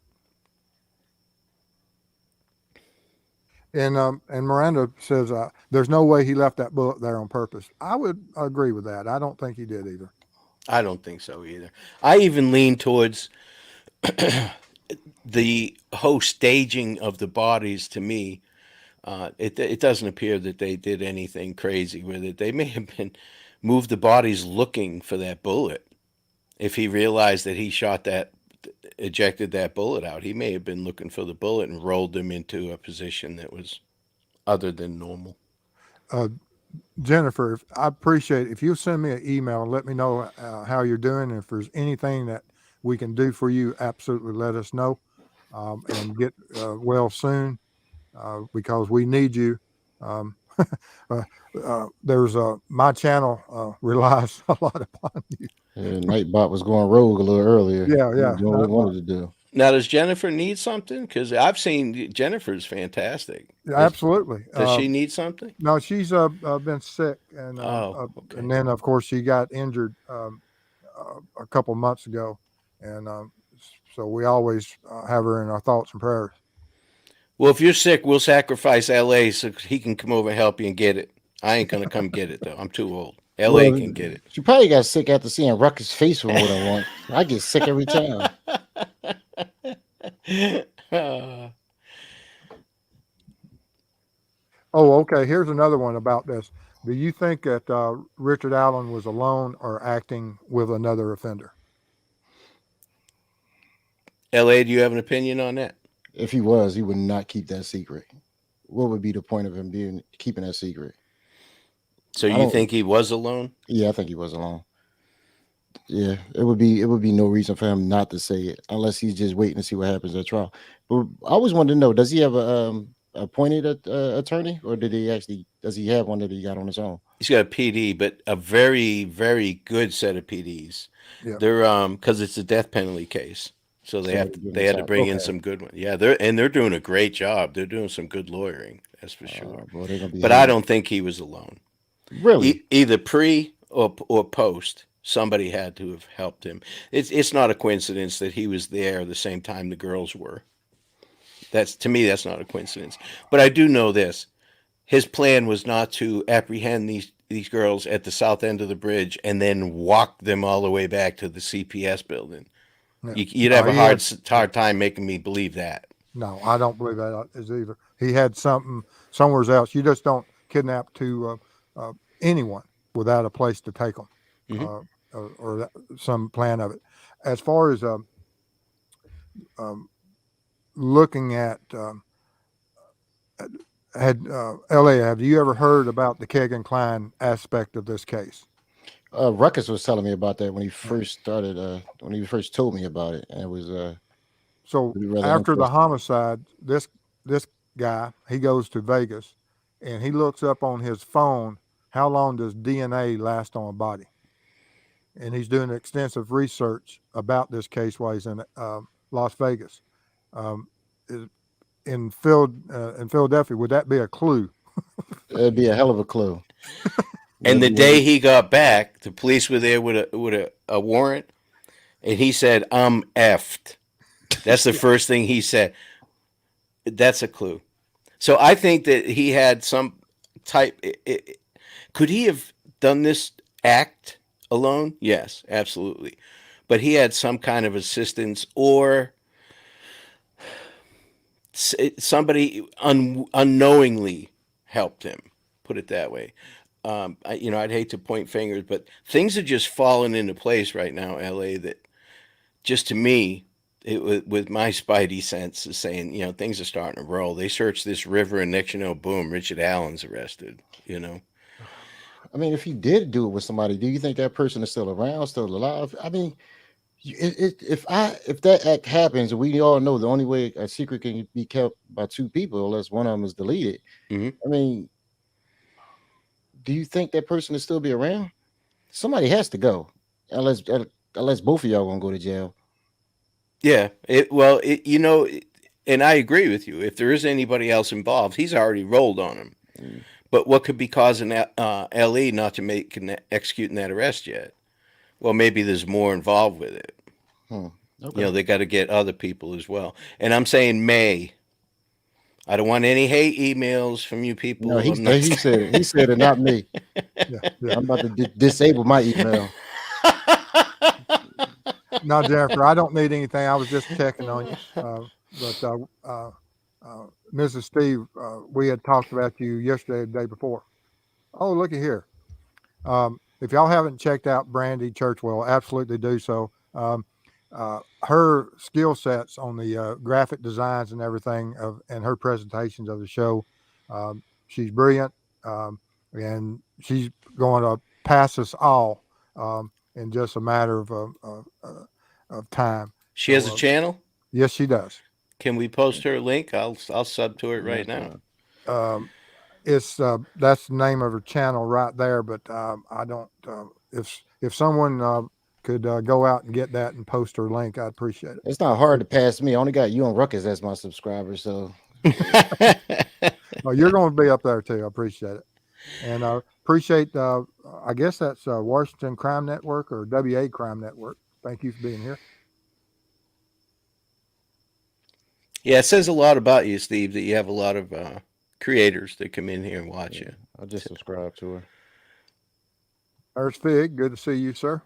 And Miranda says there's no way he left that bullet there on purpose. I would agree with that. I don't think he did either. I don't think so either. I even lean towards the whole staging of the bodies. To me, it doesn't appear that they did anything crazy with it. They may have been moved the bodies looking for that bullet. If he realized that he ejected that bullet out, he may have been looking for the bullet and rolled them into a position that was other than normal. Jennifer, I appreciate it. If you send me an email and let me know how you're doing, if there's anything that we can do for you, absolutely let us know, and get well soon because we need you. there's my channel relies a lot upon you. Nightbot was going rogue a little earlier. Yeah, He yeah. was doing what he wanted to do. Now, does Jennifer need something? Because I've seen Jennifer's fantastic. Absolutely. Does she need something? No, she's been sick, and okay. and then of course she got injured a couple months ago, and so we always have her in our thoughts and prayers. Well, if you're sick, we'll sacrifice LA so he can come over and help you and get it. I ain't gonna come get it though. I'm too old. LA can get it. She probably got sick after seeing Ruckus' face more than once. I get sick every time. Oh, okay. Here's another one about this. Do you think that Richard Allen was alone or acting with another offender? LA, do you have an opinion on that? If he was, he would not keep that secret. What would be the point of him keeping that secret? So you think he was alone? Yeah, I think he was alone. Yeah, it would be no reason for him not to say it unless he's just waiting to see what happens at trial. But I always wanted to know: does he have a appointed attorney, or does he have one that he got on his own? He's got a PD, but a very, very good set of PDs. Yeah. They're because it's a death penalty case, so they had to bring in some good ones. Yeah, they're doing a great job. They're doing some good lawyering, that's for sure. But I don't think he was alone. Really, either pre or post. Somebody had to have helped him. It's not a coincidence that he was there the same time the girls were. To me, that's not a coincidence. But I do know this. His plan was not to apprehend these girls at the south end of the bridge and then walk them all the way back to the CPS building. Yeah. You'd have a hard time making me believe that. No, I don't believe that is either. He had something somewhere else. You just don't kidnap anyone without a place to take them. Mm-hmm. Or some plan of it. As far as looking at LA, have you ever heard about the Kegan Kline aspect of this case? Ruckus was telling me about that when he first started. When he first told me about it, and it was so after the homicide, this guy, he goes to Vegas, and he looks up on his phone. How long does DNA last on a body? And he's doing extensive research about this case while he's in Las Vegas. In Philadelphia, would that be a clue? It'd be a hell of a clue. And the day he got back, the police were there with a warrant, and he said, "I'm effed." That's the first thing he said. That's a clue. So I think that he had some type. Could he have done this act alone? Yes, absolutely. But he had some kind of assistance or somebody unknowingly helped him, put it that way. I'd hate to point fingers, but things are just falling into place right now, LA, that just to me, with my spidey sense is saying, things are starting to roll. They search this river and next boom, Richard Allen's arrested, I mean, if he did do it with somebody, do you think that person is still around, still alive? I mean, if that act happens, we all know the only way a secret can be kept by two people, unless one of them is deleted. Mm-hmm. I mean, do you think that person will still be around? Somebody has to go, unless both of y'all gonna go to jail. Yeah, and I agree with you. If there is anybody else involved, he's already rolled on him. Mm. But what could be causing LE not to executing that arrest yet? Well, maybe there's more involved with it. Okay. They got to get other people as well. And I'm saying May. I don't want any hate emails from you people. No, he said it, not me. Yeah. I'm about to disable my email. No, Jennifer, I don't need anything. I was just checking on you. Mrs. Steve, we had talked about you yesterday, the day before. Oh, looky here. If y'all haven't checked out Brandy Churchwell, absolutely do so. Her skill sets on the graphic designs and everything and her presentations of the show, she's brilliant, and she's going to pass us all in just a matter of time. She has a channel? Yes, she does. Can we post her link? I'll sub to it right now. It's that's the name of her channel right there. But I don't. If someone could go out and get that and post her link, I'd appreciate it. It's not hard to pass me. I only got you and Ruckus as my subscribers, so Oh, you're going to be up there too. I appreciate it, and appreciate. I guess that's Washington Crime Network or WA Crime Network. Thank you for being here. Yeah, it says a lot about you, Steve, that you have a lot of creators that come in here and watch you. I just subscribed to her. There's Fig. Good to see you, sir.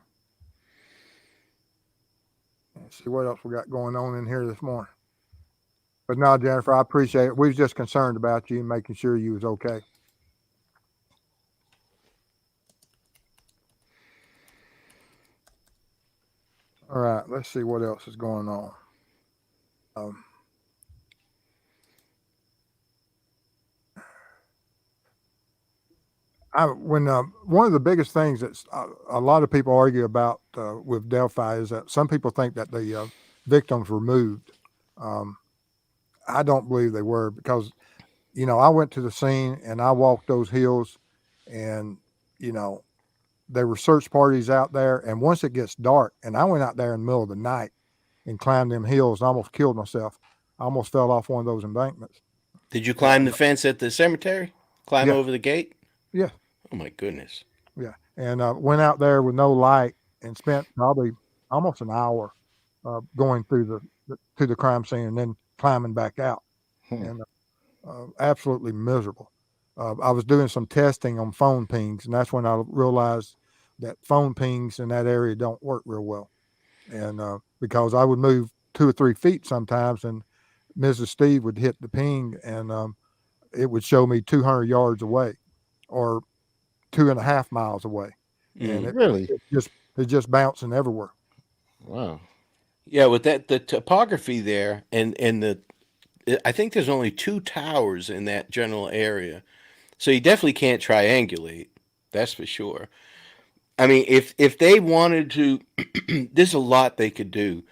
Let's see what else we got going on in here this morning. But no, Jennifer, I appreciate it. We was just concerned about you and making sure you was okay. All right, let's see what else is going on. When one of the biggest things that a lot of people argue about with Delphi is that some people think that the victims were moved. I don't believe they were because, I went to the scene and I walked those hills, and there were search parties out there. And once it gets dark, and I went out there in the middle of the night and climbed them hills, and almost killed myself. I almost fell off one of those embankments. Did you climb the fence at the cemetery? Climb over the gate? Yeah. Oh my goodness. Yeah. And went out there with no light and spent probably almost an hour going through to the crime scene and then climbing back out. And absolutely miserable. I was doing some testing on phone pings, and that's when I realized that phone pings in that area don't work real well. And because I would move 2 or 3 feet sometimes, and Mrs. Steve would hit the ping, and it would show me 200 yards away or 2.5 miles away. And Really? it's just bouncing everywhere. Wow. Yeah, with the topography there, and I think there's only 2 towers in that general area, so you definitely can't triangulate. That's for sure. I mean, if they wanted to, there's a lot they could do.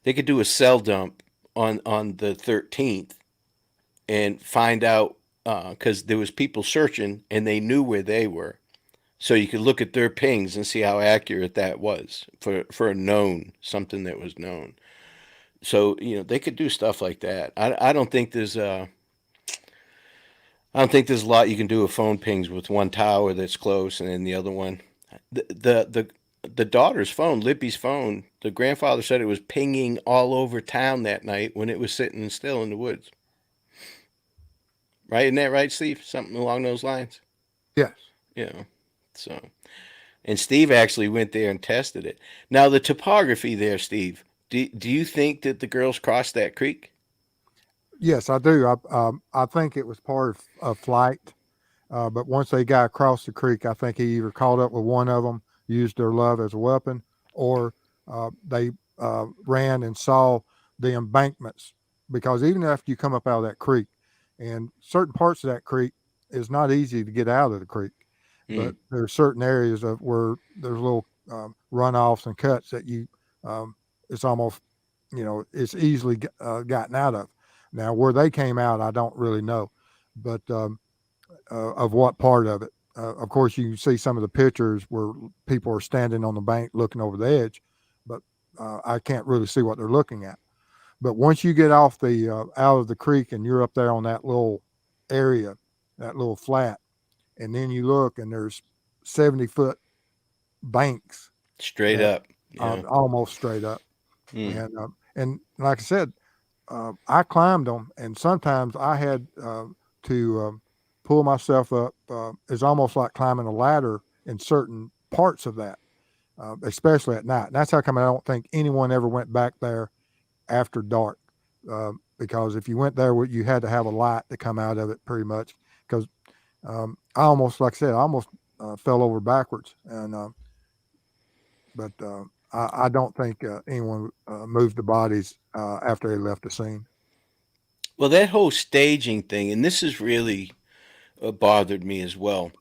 They could do a cell dump on the 13th and find out because there was people searching and they knew where they were, so you could look at their pings and see how accurate that was for a known something that was known. So they could do stuff like that. I don't think there's a lot you can do with phone pings with one tower that's close and then the other one. The daughter's phone, Lippy's phone, the grandfather said it was pinging all over town that night when it was sitting still in the woods. Right? Isn't that right, Steve? Something along those lines? Yes. So, and Steve actually went there and tested it. Now, the topography there, Steve, do you think that the girls crossed that creek? Yes, I do. I think it was part of flight. But once they got across the creek, I think he either caught up with one of them, used their love as a weapon, or they ran and saw the embankments. Because even after you come up out of that creek, and certain parts of that creek is not easy to get out of the creek, but there are certain areas where there's little runoffs and cuts that it's almost, it's easily gotten out of. Now, where they came out, I don't really know, but of what part of it. Of course, you can see some of the pictures where people are standing on the bank looking over the edge, but I can't really see what they're looking at. But once you get off the out of the creek and you're up there on that little area, that little flat, and then you look and there's 70-foot banks straight up, almost straight up, and like I said, I climbed them, and sometimes I had to pull myself up. It's almost like climbing a ladder in certain parts of that, especially at night. And that's how come I don't think anyone ever went back there after dark, because if you went there, you had to have a light to come out of it pretty much. Because I almost, like I said, I almost fell over backwards. And but I don't think anyone moved the bodies after they left the scene. Well, that whole staging thing, and this has really bothered me as well.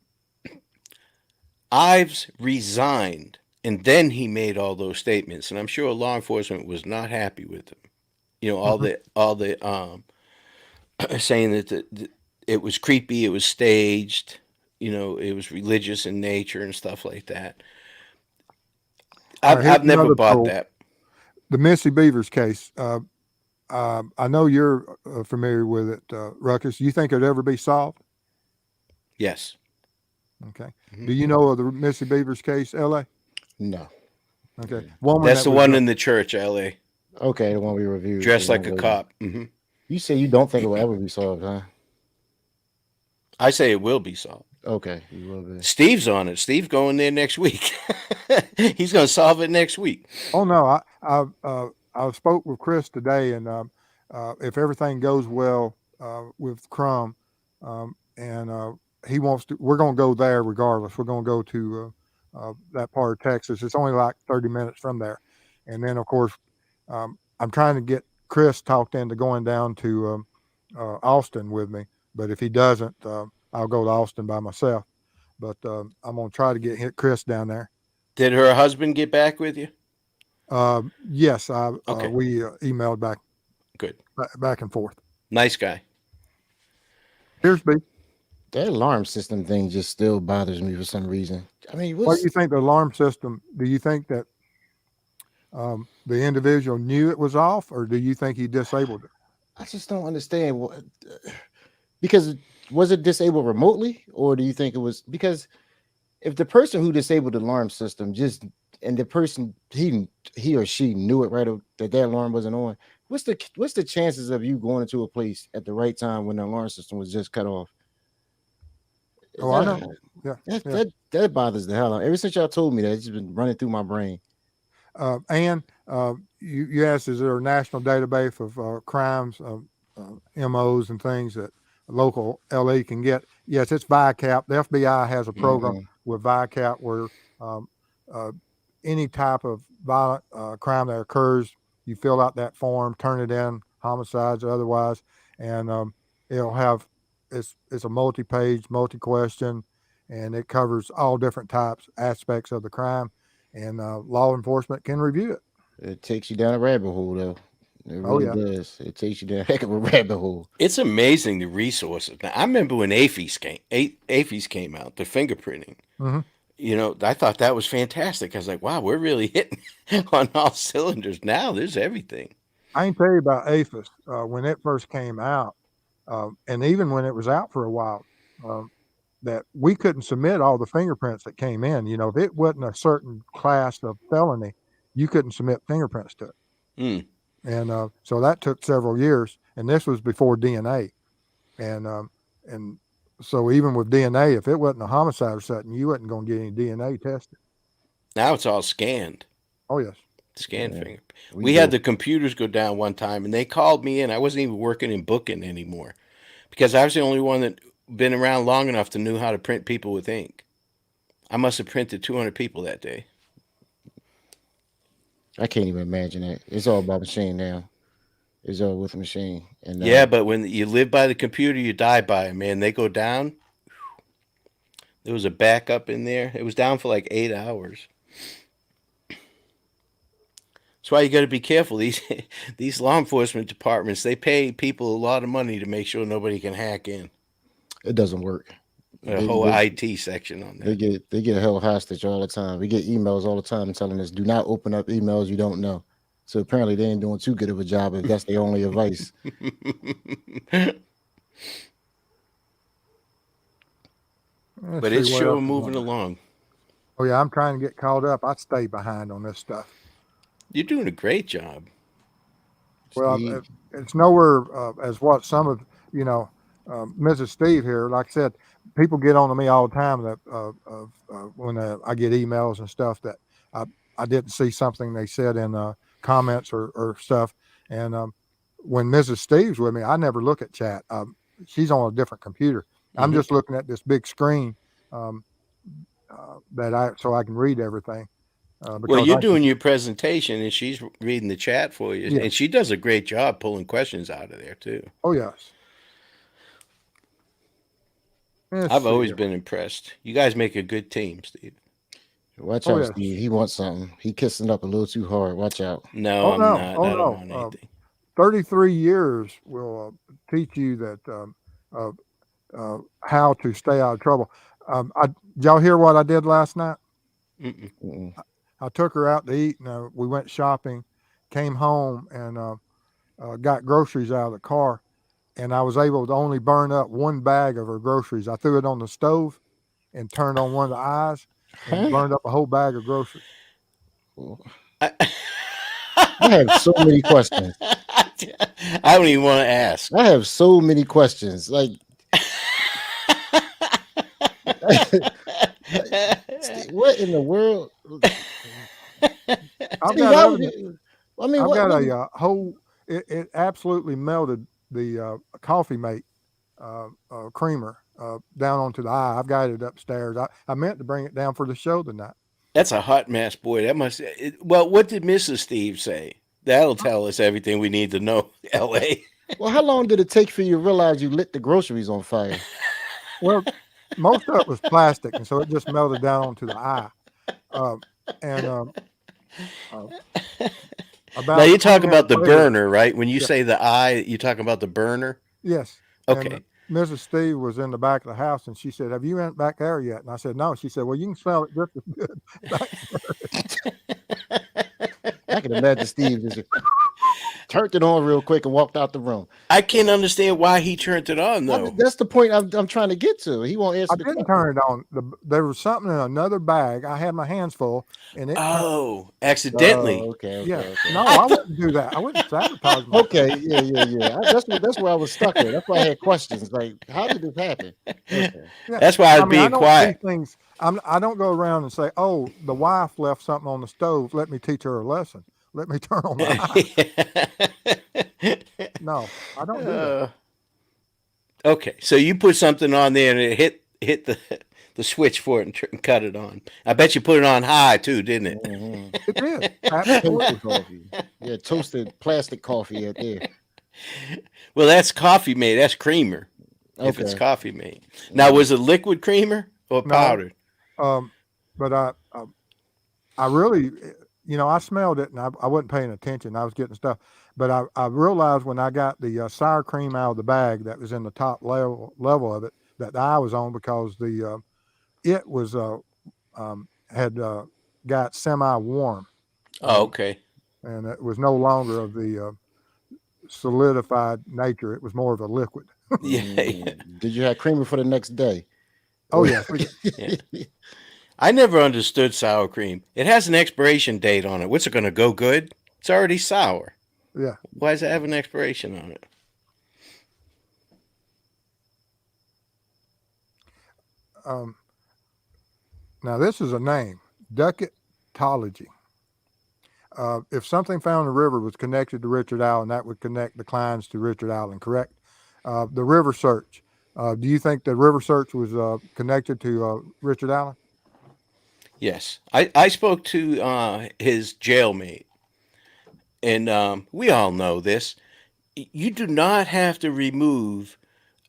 Ives resigned, and then he made all those statements, and I'm sure law enforcement was not happy with him. All the saying that it was creepy, it was staged, it was religious in nature and stuff like that. All right, here's I've never another bought poll. that. The Missy Beavers case. I know you're familiar with it, Ruckus. You think it'd ever be solved? Yes. Okay. Mhm. Do you know of the Missy Beavers case, LA? No. Okay. Yeah. Woman That's that the was one in the church, LA, Okay, the one we reviewed. dressed the like one a where cop. You say you don't think it will ever be solved, huh? I say it will be solved. Okay, you will be. Steve's on it. Steve's going there next week. He's going to solve it next week. Oh no, I spoke with Chris today, and if everything goes well with Crum, and he wants to, we're going to go there regardless. We're going to go to that part of Texas. It's only like 30 minutes from there, and then of course, I'm trying to get Chris talked into going down to Austin with me. But if he doesn't, I'll go to Austin by myself. But I'm going to try to get Chris down there. Did her husband get back with you? Yes, Okay. we emailed back. Good. Back and forth. Nice guy. Here's B. That alarm system thing just still bothers me for some reason. I mean, What do you think the alarm system? Do you think that the individual knew it was off, or do you think he disabled it? I just don't understand what, because was it disabled remotely, or do you think it was because if the person who disabled the alarm system and the person he or she knew it right that their alarm wasn't on, what's the chances of you going into a place at the right time when the alarm system was just cut off? Oh, I know. Yeah, that bothers the hell out. Ever since y'all told me that, it's been running through my brain. And you asked, is there a national database of crimes, MOs, and things that local LE can get? Yes, it's VICAP. The FBI has a program with VICAP where any type of violent crime that occurs, you fill out that form, turn it in, homicides or otherwise, and it'll have it's a multi-page, multi-question, and it covers all different aspects of the crime, and law enforcement can review it. It takes you down a rabbit hole, though. It really does. It takes you down a heck of a rabbit hole. It's amazing the resources. Now, I remember when AFES came out, the fingerprinting. Mm-hmm. I thought that was fantastic. I was like, wow, we're really hitting on all cylinders now. There's everything. I can tell you about AFES when it first came out, and even when it was out for a while, that we couldn't submit all the fingerprints that came in. If it wasn't a certain class of felony, you couldn't submit fingerprints to it. And so that took several years, and this was before DNA. And so even with DNA, if it wasn't a homicide or something, you wasn't going to get any DNA tested. Now it's all scanned. Oh, yes. Scanned finger. We had the computers go down one time, and they called me in. I wasn't even working in booking anymore because I was the only one that been around long enough to know how to print people with ink. I must have printed 200 people that day. I can't even imagine that. It's all about machine now. It's all with a machine. And yeah, but when you live by the computer, you die by it, man. They go down. There was a backup in there. It was down for like 8 hours. That's why you got to be careful. These law enforcement departments, they pay people a lot of money to make sure nobody can hack in. It doesn't work. A whole IT section on that. They get held hostage all the time. We get emails all the time telling us, do not open up emails you don't know. So apparently they ain't doing too good of a job if that's their only advice. But it's sure moving along. Oh, yeah, I'm trying to get caught up. I stay behind on this stuff. You're doing a great job. Well, it's nowhere as what some of, Mrs. Steve here, like I said, people get on to me all the time that when I get emails and stuff that I didn't see something they said in comments or stuff. And when Mrs. Steve's with me, I never look at chat. She's on a different computer. I'm just looking at this big screen so I can read everything. Well, you're doing your presentation and she's reading the chat for you. Yeah. And she does a great job pulling questions out of there too. Oh, yes. I've always been impressed. You guys make a good team, Steve. Watch out, Steve. He wants something. He kissing up a little too hard. Watch out. No, I'm not. I don't want anything. 33 years will teach you that how to stay out of trouble. Did y'all hear what I did last night? Mm-mm. I took her out to eat, and we went shopping, came home, and got groceries out of the car, and I was able to only burn up one bag of her groceries. I threw it on the stove and turned on one of the eyes and Huh? burned up a whole bag of groceries. Well, I, I have so many questions. I don't even want to ask. I have so many questions. Like, what in the world? I've Steve, got why would evidence. you? I mean, I've what? got what a whole. It absolutely melted the coffee mate creamer down onto the eye. I've got it upstairs. I meant to bring it down for the show tonight. That's a hot mess, boy. That must. Well, what did Mrs. Steve say? That'll tell us everything we need to know. L.A. Well, how long did it take for you to realize you lit the groceries on fire? Well, most of it was plastic, and so it just melted down onto the eye. And uh, about Now you 20 talk about minutes the later, burner, right? When you Yeah. say the eye, you talk about the burner. yes. Okay. And Mrs. Steve was in the back of the house, and she said, "Have you went back there yet?" And I said, "No." She said, "Well, you can smell it just as good." I can imagine Steve just turned it on real quick and walked out the room. I can't understand why he turned it on though. That's the point I'm trying to get to. He won't answer I the didn't question. turn it on. There was something in another bag. I had my hands full, and it. Oh, accidentally. Oh, okay. Yeah. Okay. No, I wouldn't do that. I wouldn't sabotage myself. Okay. Yeah. That's where I was stuck at. That's why I had questions. Like, how did this happen? Okay. Yeah. That's why I was I being don't quiet. do things. I don't go around and say, "Oh, the wife left something on the stove. Let me teach her a lesson. Let me turn on the eye." No, I don't do that. Okay, so you put something on there and it hit the switch for it and cut it on. I bet you put it on high too, didn't it? Mhm. It did. Absolutely. Toasted coffee. Yeah, toasted plastic coffee out there. Well, that's coffee mate. That's creamer. If it's Okay. coffee mate. Now, was it liquid creamer or No. powdered? But I really, I smelled it and I wasn't paying attention. I was getting stuff, but I realized when I got the sour cream out of the bag that was in the top level of it that the eye was on because it was had got semi warm. Oh, okay. And it was no longer of the solidified nature. It was more of a liquid. Yeah. Did you have creamer for the next day? Oh yeah. Yeah. I never understood sour cream. It has an expiration date on it. What's it going to go good? It's already sour. Yeah. Why does it have an expiration on it? Now this is a name, ducketology. If something found in the river was connected to Richard Allen, that would connect the Kleins to Richard Allen, correct? The river search. Do you think the river search was connected to Richard Allen? Yes. I spoke to his jailmate, and we all know this. You do not have to remove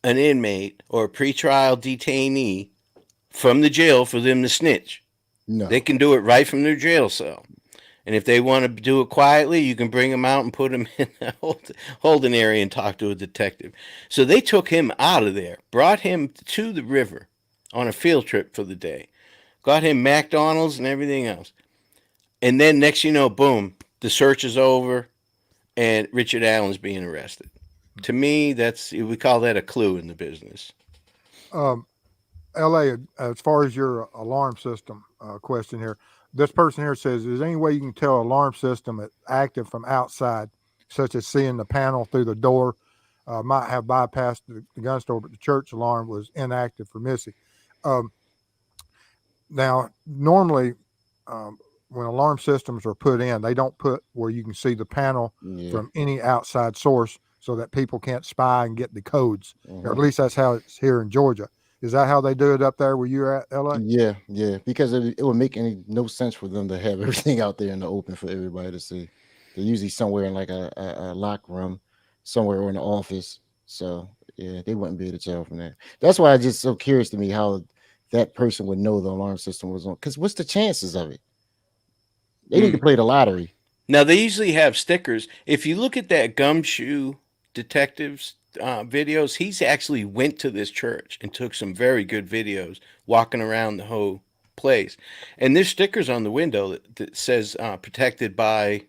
an inmate or a pretrial detainee from the jail for them to snitch. No. They can do it right from their jail cell. And if they want to do it quietly, you can bring them out and put them in the holding area and talk to a detective. So they took him out of there, brought him to the river on a field trip for the day, got him McDonald's and everything else. And then next you know, boom, the search is over and Richard Allen's being arrested. To me, we call that a clue in the business. LA, as far as your alarm system question here, this person here says, is there any way you can tell alarm system is active from outside, such as seeing the panel through the door? Might have bypassed the gun store, but the church alarm was inactive for Missy. Now, normally, when alarm systems are put in, they don't put where you can see the panel from any outside source so that people can't spy and get the codes. Or at least that's how it's here in Georgia. Is that how they do it up there where you're at, LA? Yeah, because it would make no sense for them to have everything out there in the open for everybody to see. They're usually somewhere in like a locked room, somewhere in the office. So yeah, they wouldn't be able to tell from that. That's why it's just so curious to me how that person would know the alarm system was on. Because what's the chances of it? They need to play the lottery. Now they usually have stickers. If you look at that Gumshoe Detectives videos. He's actually went to this church and took some very good videos walking around the whole place. And there's stickers on the window that says protected by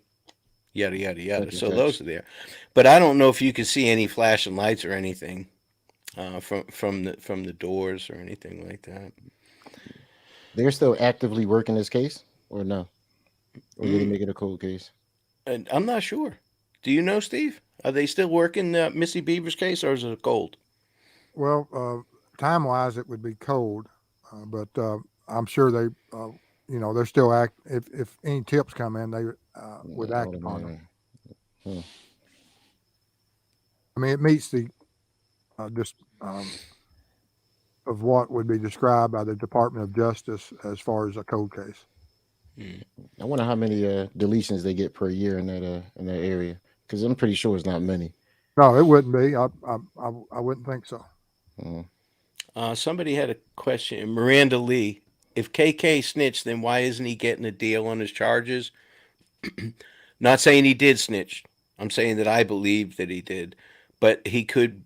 yada yada yada. Such and So such. those are there. But I don't know if you can see any flashing lights or anything from the doors or anything like that. They're still actively working this case, or no? Or did they Mm. make it a cold case? And I'm not sure. Do you know, Steve? Are they still working Missy Beaver's case, or is it cold? Well, time wise, it would be cold, but I'm sure they, they're still act. If any tips come in, they would All act the upon them. man. Hmm. I mean, it meets the just of what would be described by the Department of Justice as far as a cold case. Mm. I wonder how many deletions they get per year in that area, because I'm pretty sure it's not many. No, it wouldn't be. I wouldn't think so. Mm. Somebody had a question. Miranda Lee. If KK snitched, then why isn't he getting a deal on his charges? Not saying he did snitch. I'm saying that I believe that he did. But he could,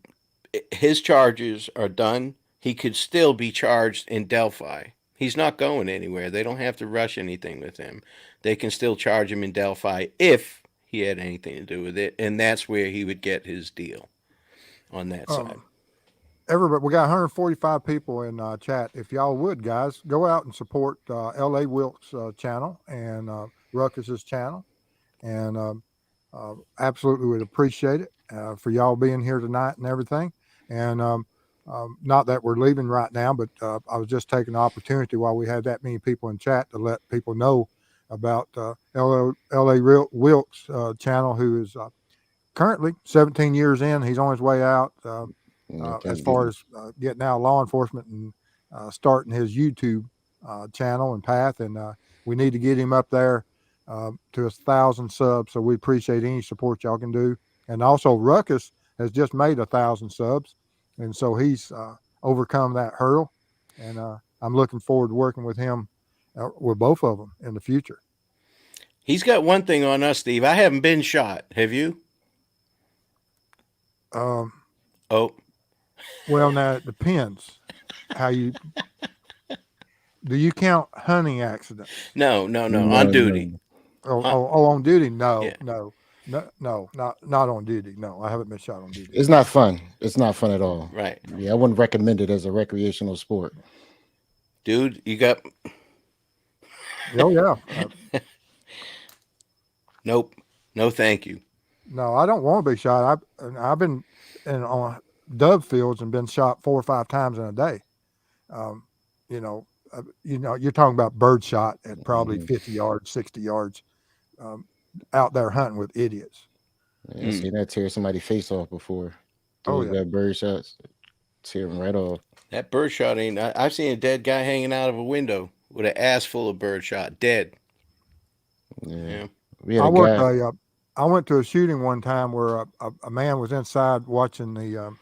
his charges are done. He could still be charged in Delphi. He's not going anywhere. They don't have to rush anything with him. They can still charge him in Delphi if he had anything to do with it. And that's where he would get his deal on that side. Everybody, we got 145 people in chat. If y'all would, guys, go out and support L.A. Wilkes' channel and Ruckus's channel, and absolutely would appreciate it for y'all being here tonight and everything. And not that we're leaving right now, but I was just taking the opportunity while we had that many people in chat to let people know about L.A. Wilkes' channel, who is currently 17 years in. He's on his way out. As far as getting out of law enforcement and starting his YouTube channel and path. And we need to get him up there to 1,000 subs. So we appreciate any support y'all can do. And also Ruckus has just made 1,000 subs. And so he's overcome that hurdle. And I'm looking forward to working with him, with both of them in the future. He's got one thing on us, Steve. I haven't been shot. Have you? Oh, well, now it depends how you do. You count hunting accidents? No. On duty. On duty? No, Yeah. no, not on duty. No, I haven't been shot on duty. It's not fun. It's not fun at all. Right. Yeah, I wouldn't recommend it as a recreational sport. Dude, you got. Oh yeah. Nope. No, thank you. No, I don't want to be shot. I've been on dove fields and been shot 4 or 5 times in a day. You're talking about bird shot at probably 50 yards, 60 yards, out there hunting with idiots. Yeah, I seen that tear somebody's face off before. Those got bird shots, tear them right off. That bird shot ain't. I've seen a dead guy hanging out of a window with an ass full of bird shot, dead. Yeah. I went to a shooting one time where a man was inside watching the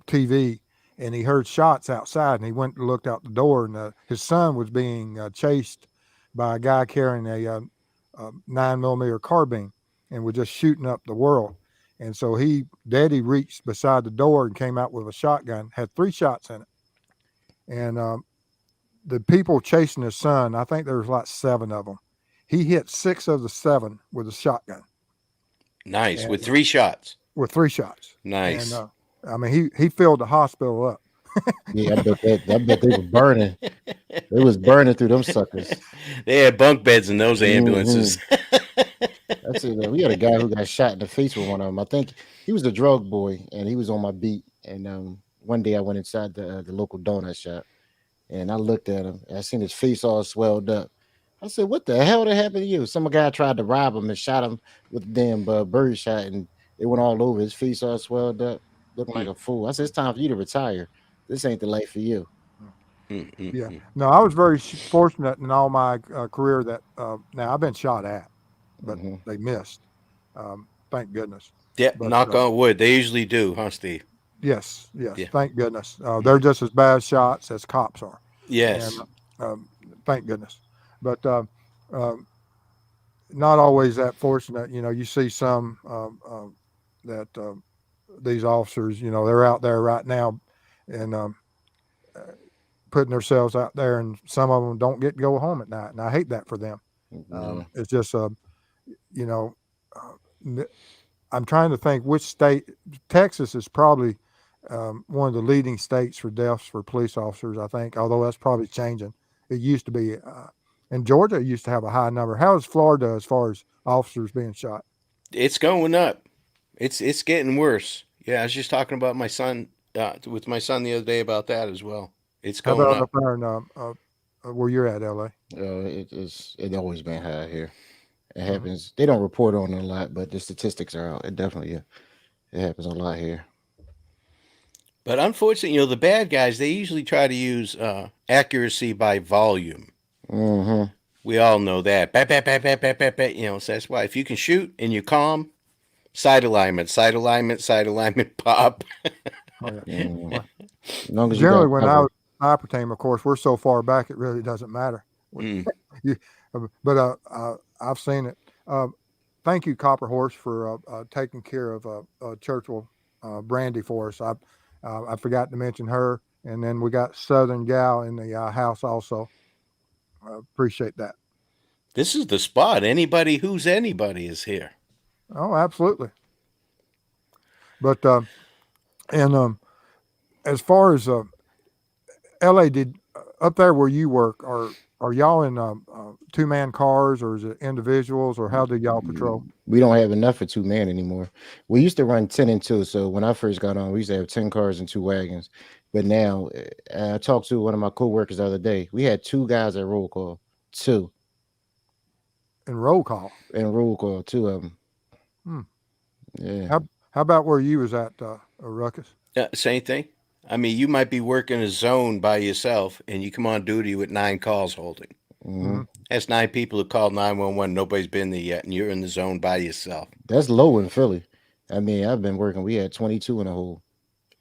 TV, and he heard shots outside, and he went and looked out the door, and his son was being chased by a guy carrying a 9mm carbine and was just shooting up the world. And so Daddy reached beside the door and came out with a shotgun, had 3 shots in it. And the people chasing his son, I think there was like 7 of them. He hit 6 of the 7 with a shotgun. Nice. And, with 3 shots. With 3 shots. Nice. And I mean, he filled the hospital up. Yeah, I bet they were burning. They was burning through them suckers. They had bunk beds in those ambulances. That's it. We had a guy who got shot in the face with one of them. I think he was a drug boy, and he was on my beat. And one day I went inside the local donut shop, and I looked at him, and I seen his face all swelled up. I said, "What the hell that happened to you?" Some guy tried to rob him and shot him with a damn bird shot, and it went all over his face, all swelled up, looking like a fool. I said, "It's time for you to retire. This ain't the life for you." Yeah. No, I was very fortunate in all my career that now I've been shot at, but they missed. Thank goodness. Yeah, but, knock on wood. They usually do, huh, Steve? Yes. Yeah. Thank goodness. They're just as bad shots as cops are. Yes. And, thank goodness. But not always that fortunate. You know, you see some that these officers, you know, they're out there right now and putting themselves out there, and some of them don't get to go home at night, and I hate that for them. Yeah. It's just you know, I'm trying to think which state. Texas is probably one of the leading states for deaths for police officers, I think, although that's probably changing. It used to be, and Georgia used to have a high number. How is Florida as far as officers being shot? It's going up. It's getting worse. Yeah, I was just talking about my son with my son the other day about that as well. It's How going about up. up there in where you're at, LA? It's always been high here. It Mhm. happens. They don't report on it a lot, but the statistics are out. It definitely it happens a lot here. But unfortunately, you know, the bad guys, they usually try to use accuracy by volume. Mm-hmm. We all know that. Bat, bat, bat, bat, bat, bat, bat. You know, so that's why if you can shoot and you're calm, side alignment, side alignment, side alignment, pop. Oh yeah. Mm. Well, As long as you generally, got when I cover. was sniper team, of course, we're so far back it really doesn't matter. Mm. You, but I've seen it. Thank you, Copper Horse, for taking care of Churchill Brandy for us. I forgot to mention her, and then we got Southern Gal in the house also. Appreciate that. This is the spot. Anybody who's anybody is here. Oh, absolutely. But and as far as LA, did up there where you work, are y'all in 2-man cars, or is it individuals, or how do y'all patrol? We don't have enough for 2 man anymore. We used to run 10 and 2. So when I first got on, we used to have 10 cars and 2 wagons. But now I talked to one of my coworkers the other day. We had 2 guys at roll call, 2 In roll call? in roll call, 2 of them. Hmm. Yeah. How about where you was at, Ruckus? Same thing. I mean, you might be working a zone by yourself and you come on duty with 9 calls holding. Mm-hmm. That's 9 people who called 911. Nobody's been there yet, and you're in the zone by yourself. That's low in Philly. I mean, I've been working. We had 22 in a hole,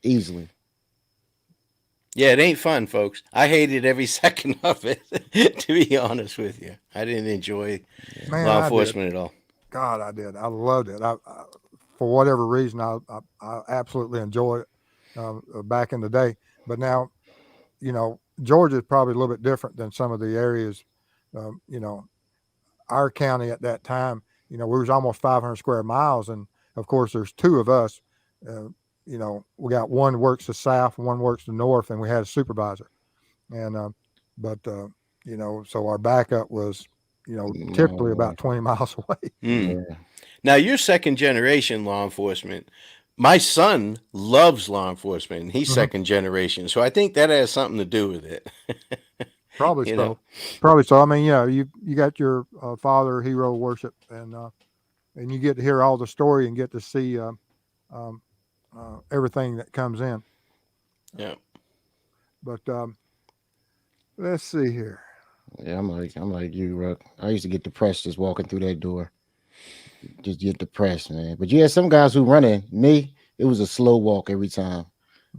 easily. Yeah, it ain't fun, folks. I hated every second of it, to be honest with you. I didn't enjoy Man, law I did. enforcement at all. God, I did. I loved it. For whatever reason, I absolutely enjoyed it back in the day. But now, you know, Georgia is probably a little bit different than some of the areas. You know, our county at that time, you know, we was almost 500 square miles, and of course, there's 2 of us. You know, we got one works the south, one works the north, and we had a supervisor. And but you know, so our backup was, you know, typically about 20 miles away. Mm. Yeah. Now, you're second generation law enforcement. My son loves law enforcement, and he's Mhm. second generation. So I think that has something to do with it. Probably You so. know. Probably so. I mean, yeah, you got your father hero worship, and you get to hear all the story and get to see everything that comes in. Yeah. But let's see here. Yeah, I'm like you, Ruck. I used to get depressed just walking through that door. Just get depressed, man. But you had some guys who running. Me, it was a slow walk every time.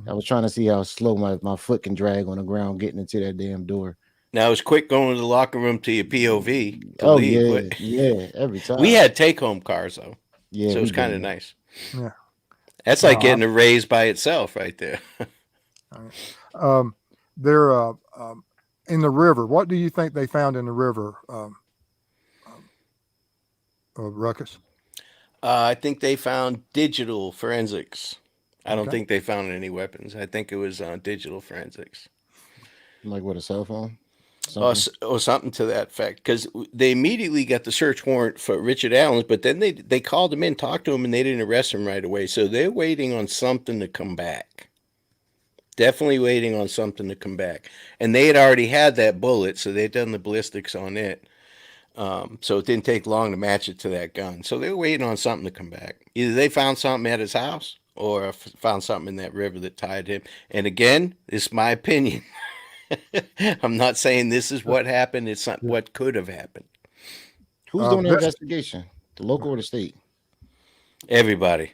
I was trying to see how slow my foot can drag on the ground getting into that damn door. Now, it's quick going to the locker room to your POV to Oh leave. yeah, But yeah, every time. we had take-home cars, though. yeah, So we it's kind of did. nice. Yeah. That's No, like getting a raise by itself right there. They're in the river. What do you think they found in the river, Ruckus? I think they found digital forensics. I don't Okay. think they found any weapons. I think it was digital forensics. Like with a cell phone, Or, something. or something to that effect. Because they immediately got the search warrant for Richard Allen's, but then they called him in, talked to him, and they didn't arrest him right away. So they're waiting on something to come back. Definitely waiting on something to come back. And they had already had that bullet, so they'd done the ballistics on it. So it didn't take long to match it to that gun. So they were waiting on something to come back. Either they found something at his house or found something in that river that tied him. And again, it's my opinion. I'm not saying this is what happened. It's not what could have happened. Who's doing the This- investigation? The local or the state? Everybody.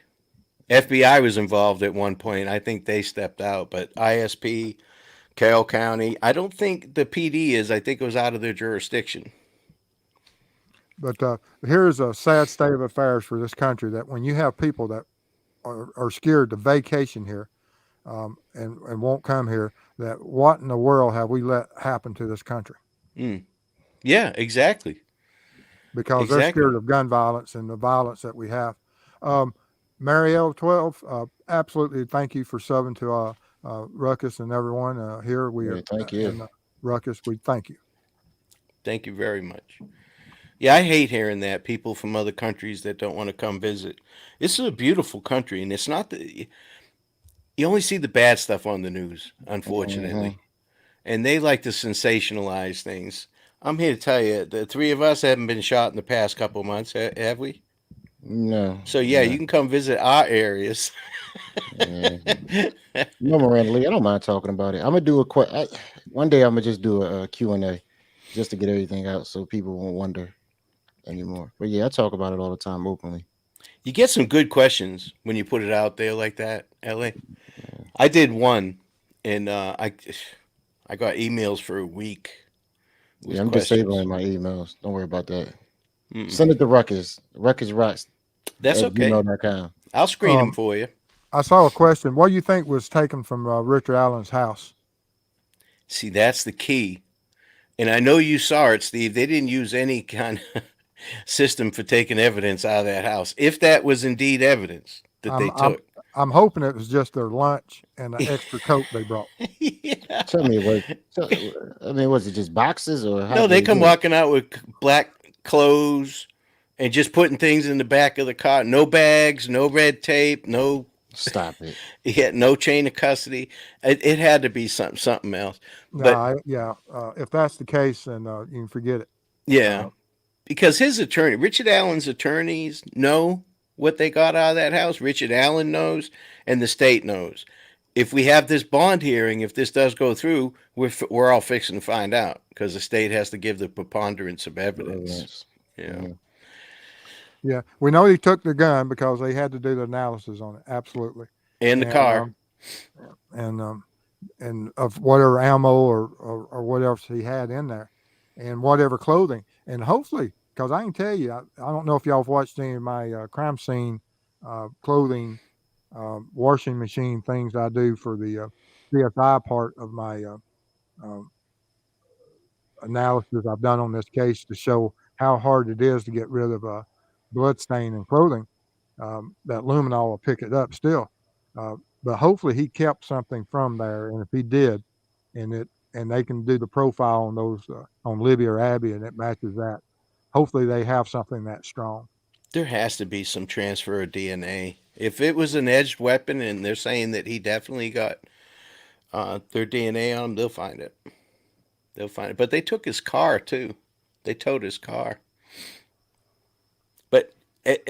FBI was involved at one point. I think they stepped out, but ISP, Carroll County, I don't think the PD is. I think it was out of their jurisdiction. But here's a sad state of affairs for this country, that when you have people that are scared to vacation here, and won't come here, that what in the world have we let happen to this country? Mm. Yeah, exactly. Because they're Exactly. scared of gun violence and the violence that we have. Um, Marielle 12, absolutely thank you for subbing to Ruckus and everyone here. We Yeah, are, thank you. and Ruckus, we thank you. Thank you very much. Yeah, I hate hearing that people from other countries that don't want to come visit. This is a beautiful country, and it's not the you only see the bad stuff on the news, Hmm. unfortunately, and they like to sensationalize things. I'm here to tell you, the three of us haven't been shot in the past couple of months, have we? No, So yeah, no. you can come visit our areas. Yeah. No, Miranda Lee, I don't mind talking about it. I'm gonna do one day. I'm gonna just do a Q&A, just to get everything out, so people won't wonder anymore. But yeah, I talk about it all the time openly. You get some good questions when you put it out there like that, LA. I did one, and I got emails for a week Yeah, with I'm questions. disabling my emails. Don't worry about that. Mm-mm. Send it to Ruckus. Ruckus That's at okay. gmail.com. I'll screen them Um, for you. I saw a question. What do you think was taken from Richard Allen's house? See, that's the key. And I know you saw it, Steve. They didn't use any kind of system for taking evidence out of that house. If that was indeed evidence that I'm they I'm took. I'm hoping it was just their lunch and an extra coat they brought. Yeah. Tell me what. I mean, was it just boxes, or how No, did they they come do it? walking out with black clothes and just putting things in the back of the car. No bags, no red tape, no Stop it. he had no chain of custody. It had to be something else. But Yeah. If that's the case, then you can forget it. yeah, Uh, because his attorney, Richard Allen's attorneys, know what they got out of that house. Richard Allen knows, and the state knows. If we have this bond hearing, if this does go through, we're all fixing to find out because the state has to give the preponderance of evidence. Evidence. Yeah, Mhm. yeah, we know he took the gun because they had to do the analysis on it. Absolutely, and the and car. and and of whatever ammo or what else he had in there, and whatever clothing, and hopefully, because I can tell you, I don't know if y'all have watched any of my crime scene clothing washing machine things I do for the CSI part of my um, analysis I've done on this case to show how hard it is to get rid of a blood stain in clothing. That luminol will pick it up still, but hopefully he kept something from there, and if he did, and they can do the profile on those on Libby or Abby, and it matches that. Hopefully they have something that strong. There has to be some transfer of DNA. If it was an edged weapon and they're saying that he definitely got their DNA on him, they'll find it. They'll find it. But they took his car too. They towed his car. But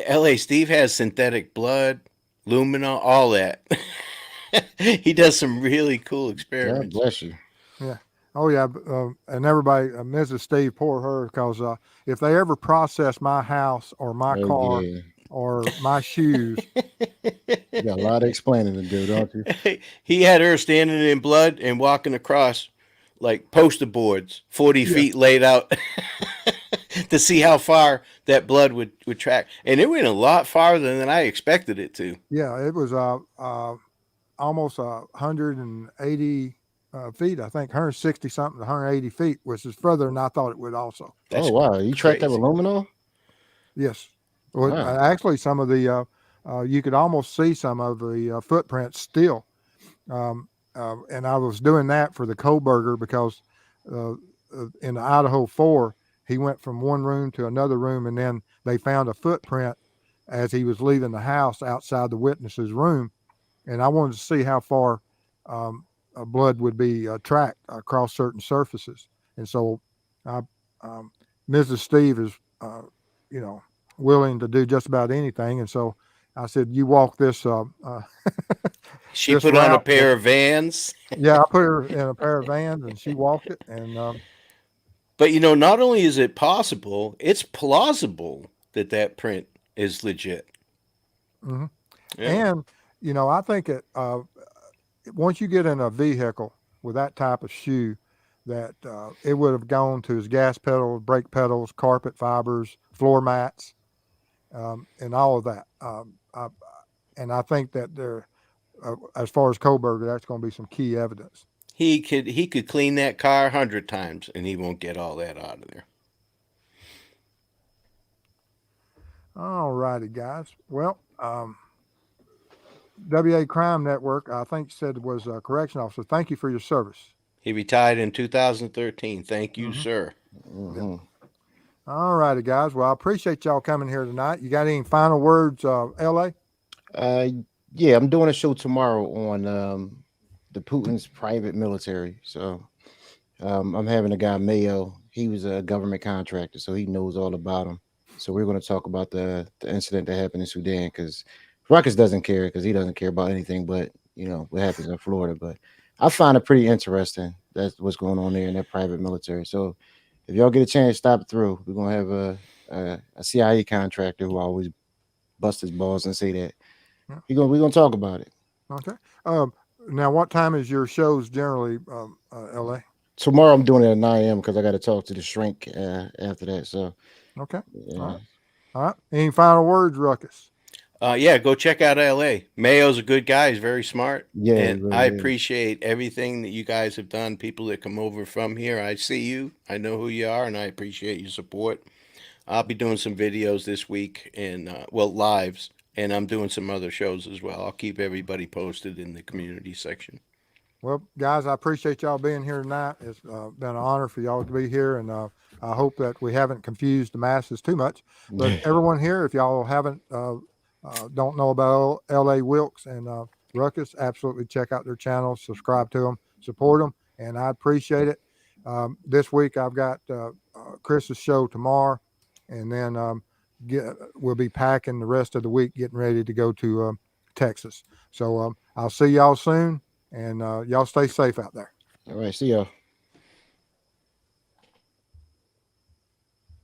LA Steve has synthetic blood, lumina, all that. He does some really cool God experiments. bless you. Yeah. Oh yeah, and everybody, Mrs. Steve, poor her, because if they ever process my house or my Oh car yeah, or my shoes, you got a lot of explaining to do, don't you? He had her standing in blood and walking across like poster boards, 40 yeah, feet laid out to see how far that blood would track. And it went a lot farther than I expected it to. yeah, it was almost 180 feet, I think, 160 something, 180 feet, which is further than I thought it would. Also, Oh That's wow, you tracked that with crazy. luminol? yes, well, Wow. actually, some of the you could almost see some of the footprints still. And I was doing that for the Koberger because in the Idaho 4, he went from one room to another room, and then they found a footprint as he was leaving the house outside the witness's room. And I wanted to see how far blood would be tracked across certain surfaces. And so I, um, Mrs. Steve is, you know, willing to do just about anything. And so I said, you walk this She this put on a route. pair of Vans. Yeah, I put her in a pair of Vans, and she walked it. And But not only is it possible, it's plausible that that print is legit. mhm. Yeah. and I think it once you get in a vehicle with that type of shoe, that it would have gone to his gas pedals, brake pedals, carpet fibers, floor mats, and all of that. and I think that there, as far as Koberger, that's going to be some key evidence. He could clean that car 100 times, and he won't get all that out of there. All righty, guys. Well, WA Crime Network, I think said was a correction officer. Thank you for your service. He retired in 2013. Thank you, sir. Mhm. All righty, guys. Well, I appreciate y'all coming here tonight. You got any final words, LA? Yeah, I'm doing a show tomorrow on the Putin's private military. So I'm having a guy Mayo. He was a government contractor, so he knows all about them. So we're going to talk about the incident that happened in Sudan, because Ruckus doesn't care, because he doesn't care about anything but what happens in Florida. But I find it pretty interesting. That's what's going on there in that private military. So if y'all get a chance, stop through. We're gonna have a CIA contractor who always bust his balls and say that. Yeah. We're gonna talk about it. Okay. Now, what time is your shows generally, LA? Tomorrow I'm doing it at 9 a.m. because I got to talk to the shrink after that. So Okay. yeah. All right. Any final words, Ruckus? Yeah, go check out LA. Mayo's a good guy. He's very smart. Yeah, and really I is. appreciate everything that you guys have done. People that come over from here, I see you. I know who you are, and I appreciate your support. I'll be doing some videos this week and lives, and I'm doing some other shows as well. I'll keep everybody posted in the community section. Well, guys, I appreciate y'all being here tonight. It's been an honor for y'all to be here, and I hope that we haven't confused the masses too much. But everyone here, if y'all haven't don't know about L.A. Wilkes and Ruckus, absolutely check out their channels, subscribe to them, support them, and I appreciate it. This week I've got Chris's show tomorrow, and then we'll be packing the rest of the week, getting ready to go to Texas. So I'll see y'all soon. And y'all stay safe out there. All right, see y'all.